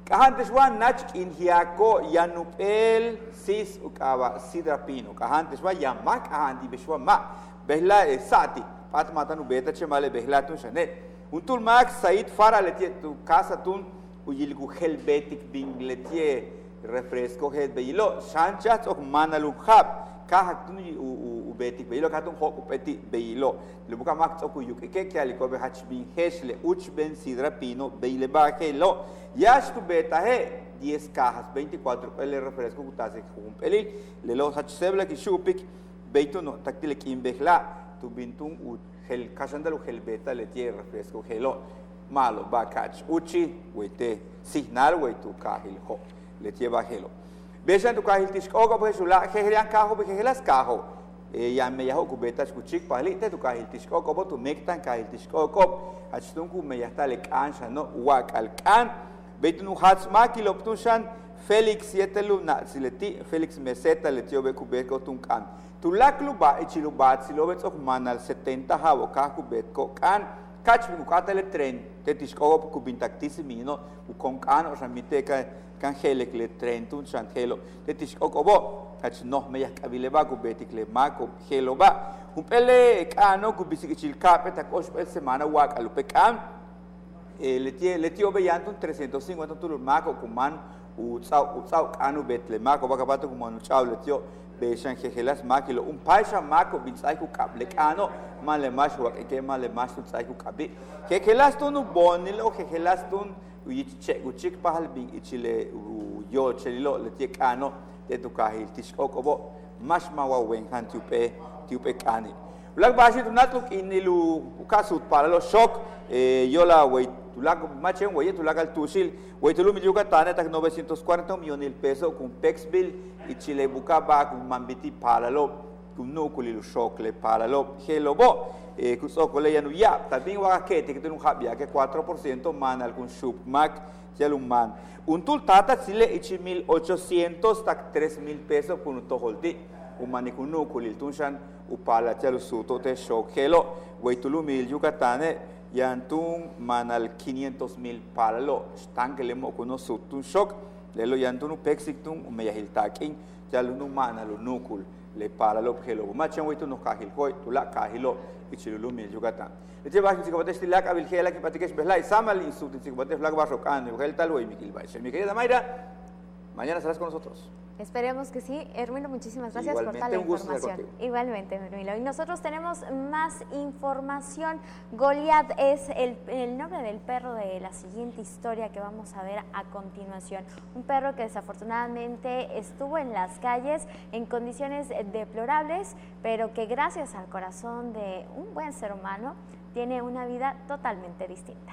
kahantes wan nach in hiako yanupel sis ukaba sidrapino kahantes wa yamak ahandi beshwa ma behla sati patmata no beta chemale behla tu shanet Untul max Said Fara letie tu casa tun uyilgu helbetik bing letie refresco het beilo sanchas ok manalun hab kahak tun u betik beilo katun hok upeti beilo le buka max ok yuk ke kyali ko be hach bin hesle uch ben sidra pino beile ba helo yash tu beta he 10 cajas 24 el refresco gutase un pelil le lo hach sebla ki shupik beito no taktile kim behla tu bintun u el casandalo el beta le tiene refresco gelo malo bacach uchi wete signal we tu kahil ho le lleva gelo besan tu kahil tiskogo pues la gerian kaho be gelas kaho ya me yaho ku beta skuchik pali te tu kahil tiskogo bo tu mektan kahil tiskogo achtung ku me yasta le kansa no wak al kan betu nu hats makilo ptushan Felix yetelu na sileti Felix meseta le tiobe ku beko tunkan tu laklu ba ichilu ba silobets ok manal 70 habo ka ku betko kan kach mi ku atele 30 tetishkogo kubintaktisimino ukonkano ramite kan helek le trentun chan helo tetishkogo ach no meyak abileba kubetik le mako helo ba umpele kano kubisikichil kape takos el semana wak alupekam le tio beyantun 350 tulur mako kuman utsau kanu bet le mako bakabato kuman chau le tio beshan hehelas makilo paisha mako binsai ku kable kano male mas wak ke male mas tu sai ku kabi hehelas tun bonilo hehelas tun uyiche uchik pahal bing ichile yo chelilo le tie kano te tu kahil tishkobo mas mawa wen han tiupe kani ulag basi tu natluk inilu kasut para lo shock yo la wey tulag machen wey tulag al tusil wey tulum Yucatán tak 940 millones pesos con Pexbil y Chile Bucaba con mambiti para lo con nucleo shock le para lo helobo kusokole yanu ya también wakete que tiene un habia que 4% man algún submac yaluman un tul tata Chile 1800 tak 3000 pesos con un toholdi umani con nucleo tunshan upala chalu suto te shock helo wey tulum Yucatán yantun manal 500,000 para lo están que le mo con sutun shock le lo yantun pexictun umeyahil takin yalu manal nucul le para lo helo machan wey tu no kahil koy tula kahilo ichilulum Yucatán le lleva que se tilak abil hela que patikesh beslay samal insut se bote flag barrocan el tal wey mikil bay mi querida Mayra mañana estarás con nosotros. Esperemos que sí. Hermilo, muchísimas gracias por tal información. Igualmente, Hermilo. Y nosotros tenemos más información. Goliat es el nombre del perro de la siguiente historia que vamos a ver a continuación. Un perro que desafortunadamente estuvo en las calles en condiciones deplorables, pero que gracias al corazón de un buen ser humano tiene una vida totalmente distinta.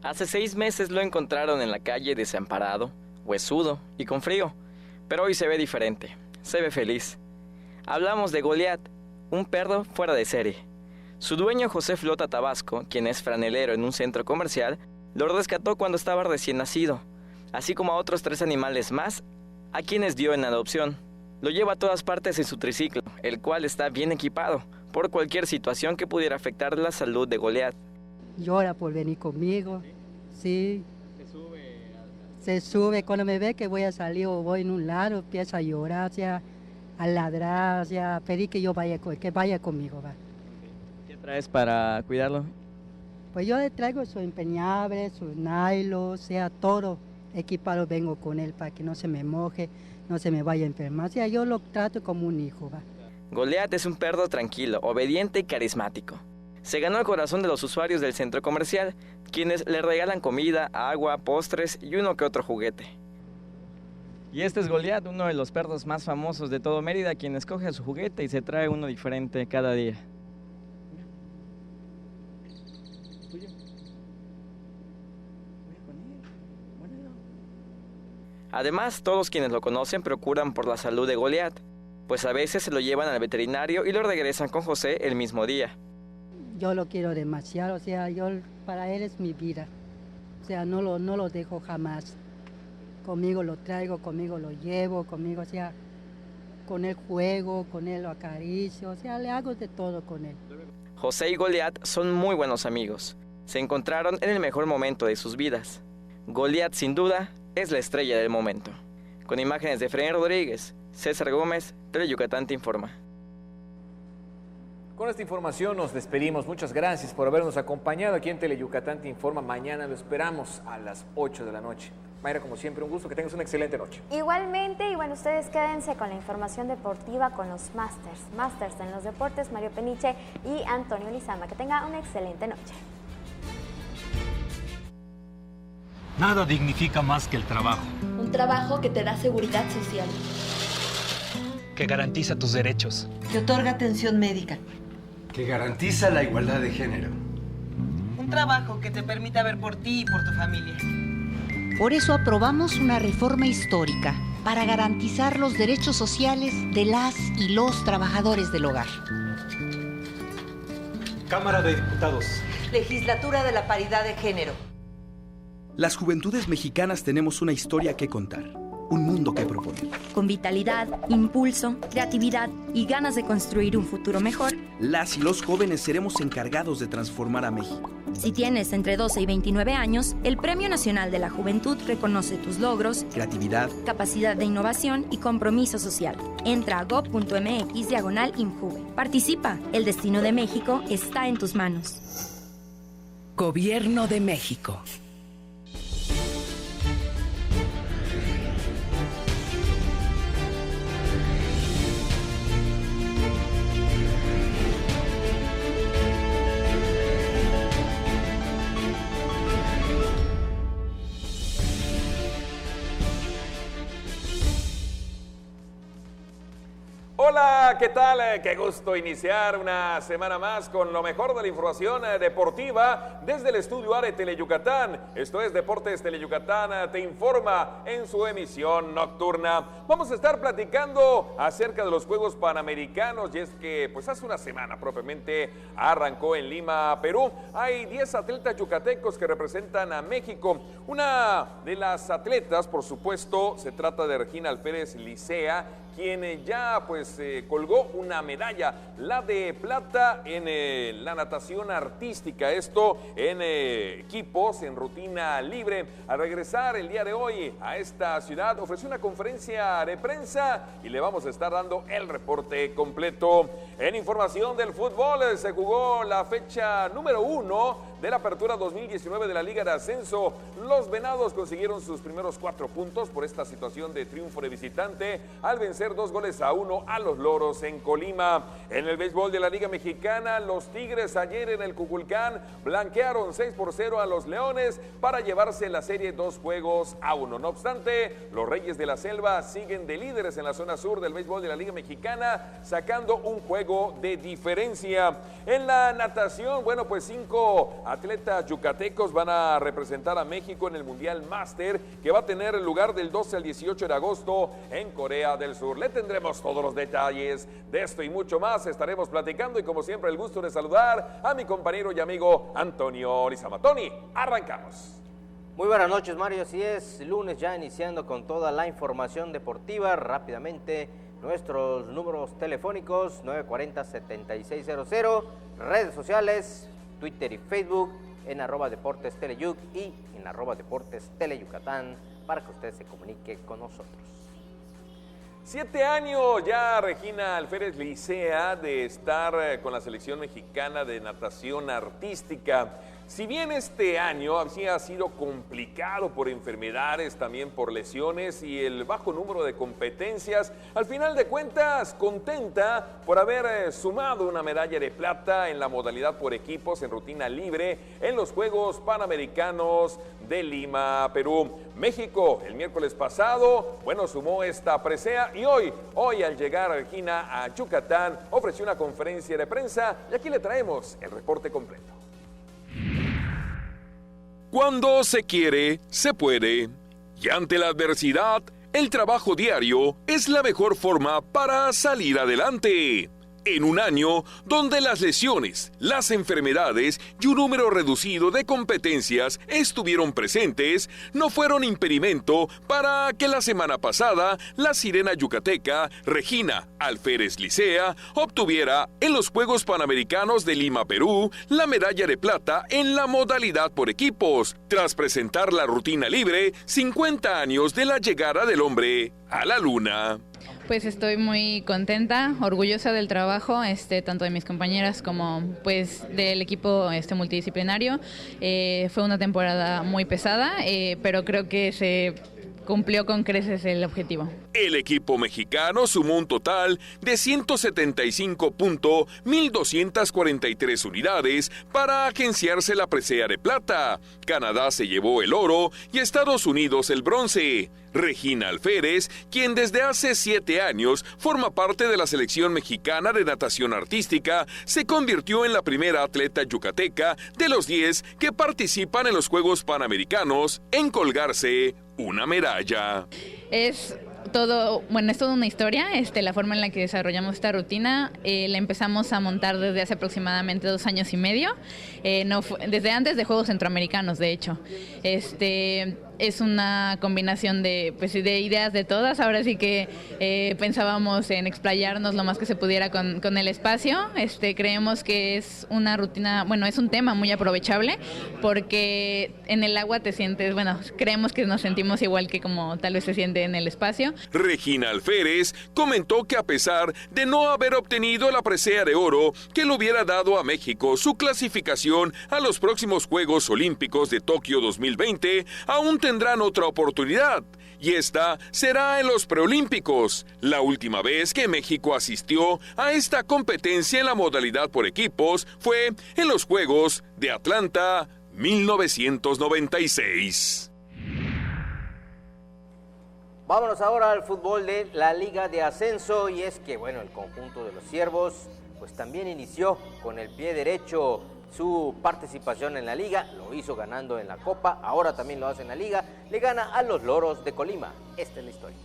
Hace 6 meses lo encontraron en la calle desamparado, huesudo y con frío, pero hoy se ve diferente, se ve feliz. Hablamos de Goliat, un perro fuera de serie. Su dueño José Flota Tabasco, quien es franelero en un centro comercial, lo rescató cuando estaba recién nacido, así como a otros 3 animales más, a quienes dio en adopción. Lo lleva a todas partes en su triciclo, el cual está bien equipado, por cualquier situación que pudiera afectar la salud de Goliat. Llora por venir conmigo, sí. Se sube cuando me ve que voy a salir o voy en un lado, empieza a llorar, a ladrar, a pedir que yo vaya conmigo. Va. ¿Qué traes para cuidarlo? Pues yo le traigo su impermeable, sus nylon, todo equipado vengo con él para que no se me moje, no se me vaya a enfermar. Yo lo trato como un hijo. Va. Goliat es un perro tranquilo, obediente y carismático. Se ganó el corazón de los usuarios del centro comercial, quienes le regalan comida, agua, postres y uno que otro juguete. Y este es Goliat, uno de los perros más famosos de todo Mérida, quien escoge su juguete y se trae uno diferente cada día. Además, todos quienes lo conocen procuran por la salud de Goliat, pues a veces se lo llevan al veterinario y lo regresan con José el mismo día. Yo lo quiero demasiado, para él es mi vida, no lo dejo jamás. Conmigo lo traigo, conmigo lo llevo, conmigo, con él juego, con él lo acaricio, le hago de todo con él. José y Goliat son muy buenos amigos. Se encontraron en el mejor momento de sus vidas. Goliat, sin duda, es la estrella del momento. Con imágenes de Fren Rodríguez, César Gómez, Teleyucatán te informa. Con esta información nos despedimos. Muchas gracias por habernos acompañado aquí en Teleyucatán te informa. Mañana lo esperamos a las 8 de la noche. Mayra, como siempre, un gusto. Que tengas una excelente noche. Igualmente, y bueno, ustedes quédense con la información deportiva con los Masters en los deportes, Mario Peniche y Antonio Lizama. Que tenga una excelente noche. Nada dignifica más que el trabajo. Un trabajo que te da seguridad social. Que garantiza tus derechos. Que otorga atención médica. Que garantiza la igualdad de género. Un trabajo que te permita ver por ti y por tu familia. Por eso aprobamos una reforma histórica para garantizar los derechos sociales de las y los trabajadores del hogar. Cámara de Diputados. Legislatura de la Paridad de Género. Las juventudes mexicanas tenemos una historia que contar. un mundo que proponer. Con vitalidad, impulso, creatividad y ganas de construir un futuro mejor, las y los jóvenes seremos encargados de transformar a México. Si tienes entre 12 y 29 años, el Premio Nacional de la Juventud reconoce tus logros, creatividad, capacidad de innovación y compromiso social. Entra a gov.mx/INJUVE. Participa. El destino de México está en tus manos. Gobierno de México. Hola, ¿qué tal? Qué gusto iniciar una semana más con lo mejor de la información deportiva desde el estudio A de Teleyucatán. Esto es Deportes Teleyucatán te informa en su emisión nocturna. Vamos a estar platicando acerca de los Juegos Panamericanos y es que pues hace una semana propiamente arrancó en Lima, Perú. Hay 10 atletas yucatecos que representan a México. Una de las atletas, por supuesto, se trata de Regina Alférez Licea, quien ya pues colgó una medalla, la de plata en la natación artística, esto en equipos, en rutina libre. Al regresar el día de hoy a esta ciudad, ofreció una conferencia de prensa y le vamos a estar dando el reporte completo. En información del fútbol, se jugó la fecha número 1 de la apertura 2019 de la Liga de Ascenso. Los Venados consiguieron sus primeros 4 puntos por esta situación de triunfo de visitante al vencer 2-1 a los Loros en Colima. En el béisbol de la Liga Mexicana, los Tigres ayer en el Cuculcán blanquearon 6-0 a los Leones para llevarse la serie 2-1. No obstante, los Reyes de la Selva siguen de líderes en la zona sur del béisbol de la Liga Mexicana, sacando un juego de diferencia. En la natación, bueno, pues 5 atletas yucatecos van a representar a México en el Mundial Máster, que va a tener lugar del 12 al 18 de agosto en Corea del Sur. Le tendremos todos los detalles de esto y mucho más. Estaremos platicando y como siempre el gusto de saludar a mi compañero y amigo Antonio Lizama. Tony, arrancamos. Muy buenas noches, Mario. Así es, lunes ya iniciando con toda la información deportiva. Rápidamente, nuestros números telefónicos 940-7600, redes sociales, Twitter y Facebook, en @DeportesTeleyuc y en @DeportesTeleyucatán, para que usted se comunique con nosotros. 7 años ya Regina Alférez Licea de estar con la selección mexicana de natación artística. Si bien este año había sido complicado por enfermedades, también por lesiones y el bajo número de competencias, al final de cuentas contenta por haber sumado una medalla de plata en la modalidad por equipos en rutina libre en los Juegos Panamericanos de Lima, Perú. México el miércoles pasado, bueno, sumó esta presea y hoy al llegar Regina a Yucatán ofreció una conferencia de prensa y aquí le traemos el reporte completo. Cuando se quiere, se puede. Y ante la adversidad, el trabajo diario es la mejor forma para salir adelante. En un año donde las lesiones, las enfermedades y un número reducido de competencias estuvieron presentes, no fueron impedimento para que la semana pasada la sirena yucateca Regina Alférez Licea obtuviera en los Juegos Panamericanos de Lima, Perú, la medalla de plata en la modalidad por equipos, tras presentar la rutina libre 50 años de la llegada del hombre a la luna. Pues estoy muy contenta, orgullosa del trabajo, tanto de mis compañeras como pues del equipo multidisciplinario. Fue una temporada muy pesada, pero creo que se cumplió con creces el objetivo. El equipo mexicano sumó un total de 175.1243 unidades para agenciarse la presea de plata. Canadá se llevó el oro y Estados Unidos el bronce. Regina Alférez, quien desde hace 7 años forma parte de la selección mexicana de natación artística, se convirtió en la primera atleta yucateca de los 10 que participan en los Juegos Panamericanos en colgarse una medalla. Es es toda una historia, la forma en la que desarrollamos esta rutina. La empezamos a montar desde hace aproximadamente 2 años y medio, desde antes de Juegos Centroamericanos, de hecho. Es una combinación de ideas de todas. Ahora sí que pensábamos en explayarnos lo más que se pudiera con el espacio. Creemos que es una rutina, es un tema muy aprovechable porque en el agua te sientes, creemos que nos sentimos igual que como tal vez se siente en el espacio. Regina Alférez comentó que a pesar de no haber obtenido la presea de oro que le hubiera dado a México su clasificación a los próximos Juegos Olímpicos de Tokio 2020, aún tendrán otra oportunidad, y esta será en los preolímpicos, la última vez que México asistió a esta competencia en la modalidad por equipos fue en los Juegos de Atlanta 1996. Vámonos ahora al fútbol de la Liga de Ascenso, y es que el conjunto de los Ciervos pues también inició con el pie derecho su participación en la liga, lo hizo ganando en la Copa, ahora también lo hace en la liga, le gana a los Loros de Colima. Esta es la historia.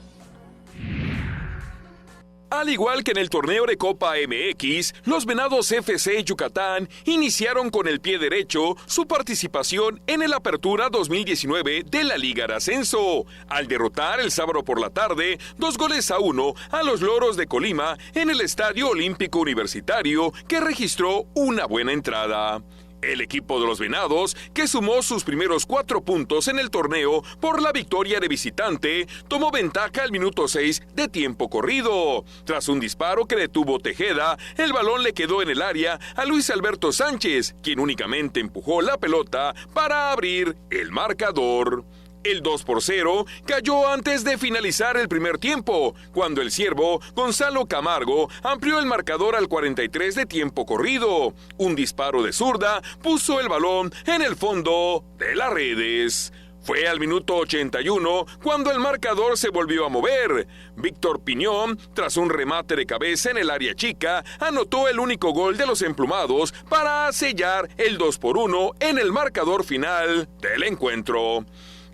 Al igual que en el torneo de Copa MX, los Venados FC Yucatán iniciaron con el pie derecho su participación en el Apertura 2019 de la Liga de Ascenso, al derrotar el sábado por la tarde 2-1 a los Loros de Colima en el Estadio Olímpico Universitario, que registró una buena entrada. El equipo de los Venados, que sumó sus primeros 4 puntos en el torneo por la victoria de visitante, tomó ventaja al minuto 6 de tiempo corrido. Tras un disparo que detuvo Tejeda, el balón le quedó en el área a Luis Alberto Sánchez, quien únicamente empujó la pelota para abrir el marcador. El 2-0 cayó antes de finalizar el primer tiempo, cuando el Ciervo Gonzalo Camargo amplió el marcador al 43 de tiempo corrido. Un disparo de zurda puso el balón en el fondo de las redes. Fue al minuto 81 cuando el marcador se volvió a mover. Víctor Piñón, tras un remate de cabeza en el área chica, anotó el único gol de los emplumados para sellar el 2-1 en el marcador final del encuentro.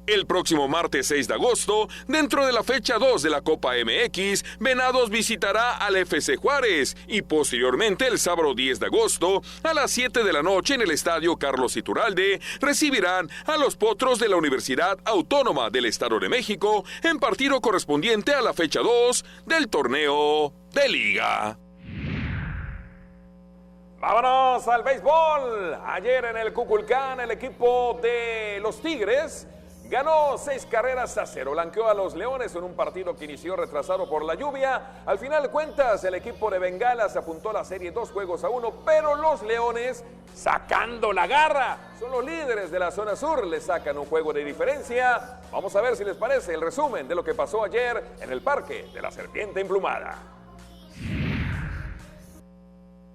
El próximo martes 6 de agosto, dentro de la fecha 2 de la Copa MX, Venados visitará al FC Juárez y posteriormente el sábado 10 de agosto, a las 7 de la noche en el Estadio Carlos Iturralde, recibirán a los Potros de la Universidad Autónoma del Estado de México en partido correspondiente a la fecha 2 del torneo de Liga. Vámonos al béisbol. Ayer en el Cuculcán, el equipo de los Tigres ganó 6-0, blanqueó a los Leones en un partido que inició retrasado por la lluvia. Al final de cuentas, el equipo de Bengala se apuntó a la serie 2-1, pero los Leones, sacando la garra, son los líderes de la zona sur, le sacan un juego de diferencia. Vamos a ver si les parece el resumen de lo que pasó ayer en el Parque de la Serpiente Emplumada.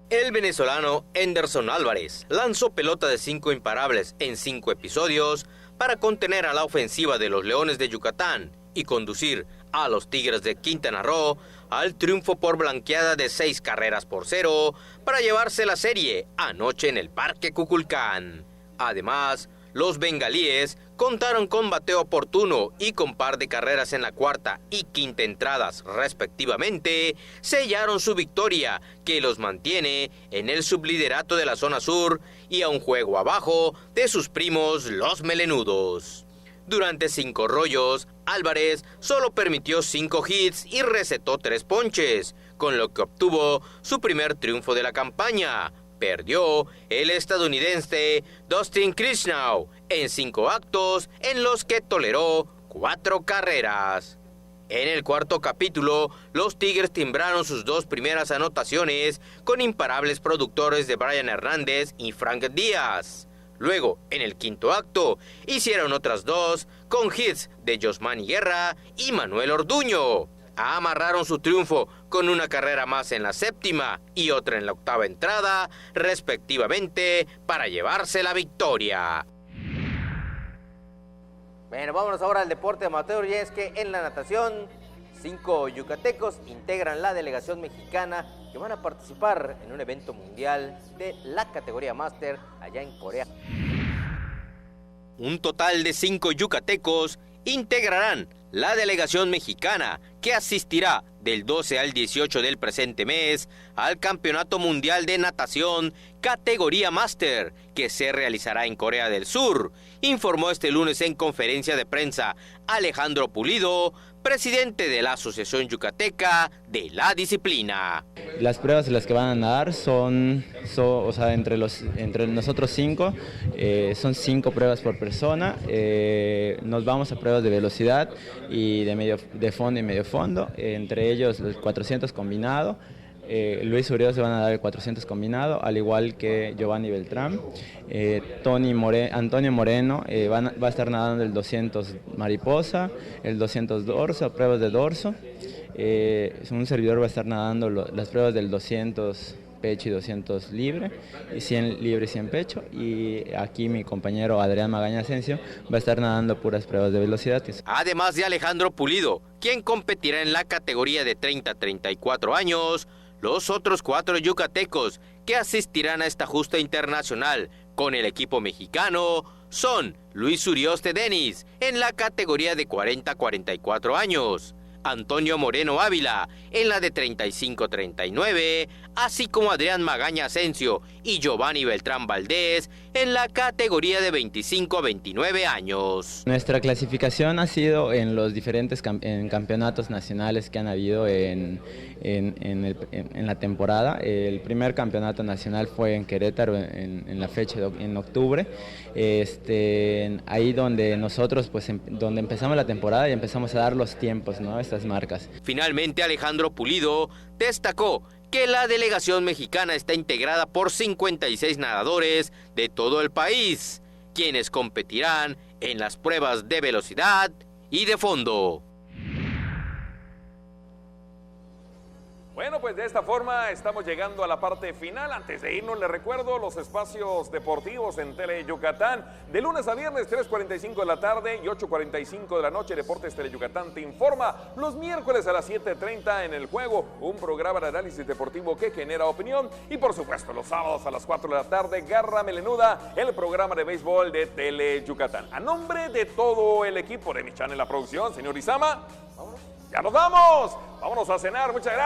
El venezolano Henderson Álvarez lanzó pelota de 5 imparables en 5 episodios para contener a la ofensiva de los Leones de Yucatán y conducir a los Tigres de Quintana Roo al triunfo por blanqueada de 6-0 para llevarse la serie anoche en el Parque Cuculcán. Además, los bengalíes contaron con bateo oportuno y con par de carreras en la cuarta y quinta entradas, respectivamente, sellaron su victoria, que los mantiene en el subliderato de la zona sur y a un juego abajo de sus primos los melenudos. Durante 5 rollos, Álvarez solo permitió 5 hits y recetó 3 ponches, con lo que obtuvo su primer triunfo de la campaña. Perdió el estadounidense Dustin Krishnow en 5 actos en los que toleró 4 carreras. En el cuarto capítulo, los Tigres timbraron sus 2 primeras anotaciones con imparables productores de Brian Hernández y Frank Díaz. Luego, en el quinto acto, hicieron otras 2 con hits de Josmani Guerra y Manuel Orduño. Amarraron su triunfo con una carrera más en la séptima y otra en la octava entrada, respectivamente, para llevarse la victoria. Bueno, vámonos ahora al deporte amateur, y es que en la natación, 5 yucatecos integran la delegación mexicana que van a participar en un evento mundial de la categoría máster allá en Corea. Un total de 5 yucatecos integrarán la delegación mexicana, que asistirá del 12 al 18 del presente mes al Campeonato Mundial de Natación categoría Máster, que se realizará en Corea del Sur, informó este lunes en conferencia de prensa Alejandro Pulido, presidente de la Asociación Yucateca de la disciplina. Las pruebas en las que van a nadar son entre nosotros 5, son 5 pruebas por persona. Nos vamos a pruebas de velocidad y de fondo y medio fondo, entre ellos el 400 combinado. Luis Urios se van a dar el 400 combinado, al igual que Giovanni Beltrán. Antonio Moreno va a estar nadando el 200 mariposa, el 200 dorso, pruebas de dorso. Un servidor va a estar nadando las pruebas del 200 pecho y 200 libre, y 100 libre y 100 pecho. Y aquí mi compañero Adrián Magaña Asensio va a estar nadando puras pruebas de velocidad. Además de Alejandro Pulido, quien competirá en la categoría de 30 a 34 años, los otros 4 yucatecos que asistirán a esta justa internacional con el equipo mexicano son Luis Urioste Denis en la categoría de 40 a 44 años, Antonio Moreno Ávila en la de 35-39, así como Adrián Magaña Asensio y Giovanni Beltrán Valdés en la categoría de 25 a 29 años. Nuestra clasificación ha sido en los diferentes campeonatos nacionales que han habido en la temporada. El primer campeonato nacional fue en Querétaro en la fecha en octubre. Ahí donde nosotros donde empezamos la temporada y empezamos a dar los tiempos, ¿no? Estas marcas. Finalmente, Alejandro Pulido destacó que la delegación mexicana está integrada por 56 nadadores de todo el país, quienes competirán en las pruebas de velocidad y de fondo. Bueno, pues de esta forma estamos llegando a la parte final. Antes de irnos, les recuerdo los espacios deportivos en Tele Yucatán. De lunes a viernes, 3:45 de la tarde y 8:45 de la noche, Deportes Tele Yucatán te informa. Los miércoles a las 7:30 en El Juego, un programa de análisis deportivo que genera opinión. Y por supuesto, los sábados a las 4 de la tarde, Garra Melenuda, el programa de béisbol de Tele Yucatán. A nombre de todo el equipo de mi channel, la producción, señor Izama, vámonos. ¡Ya nos vamos! Vámonos a cenar, muchas gracias.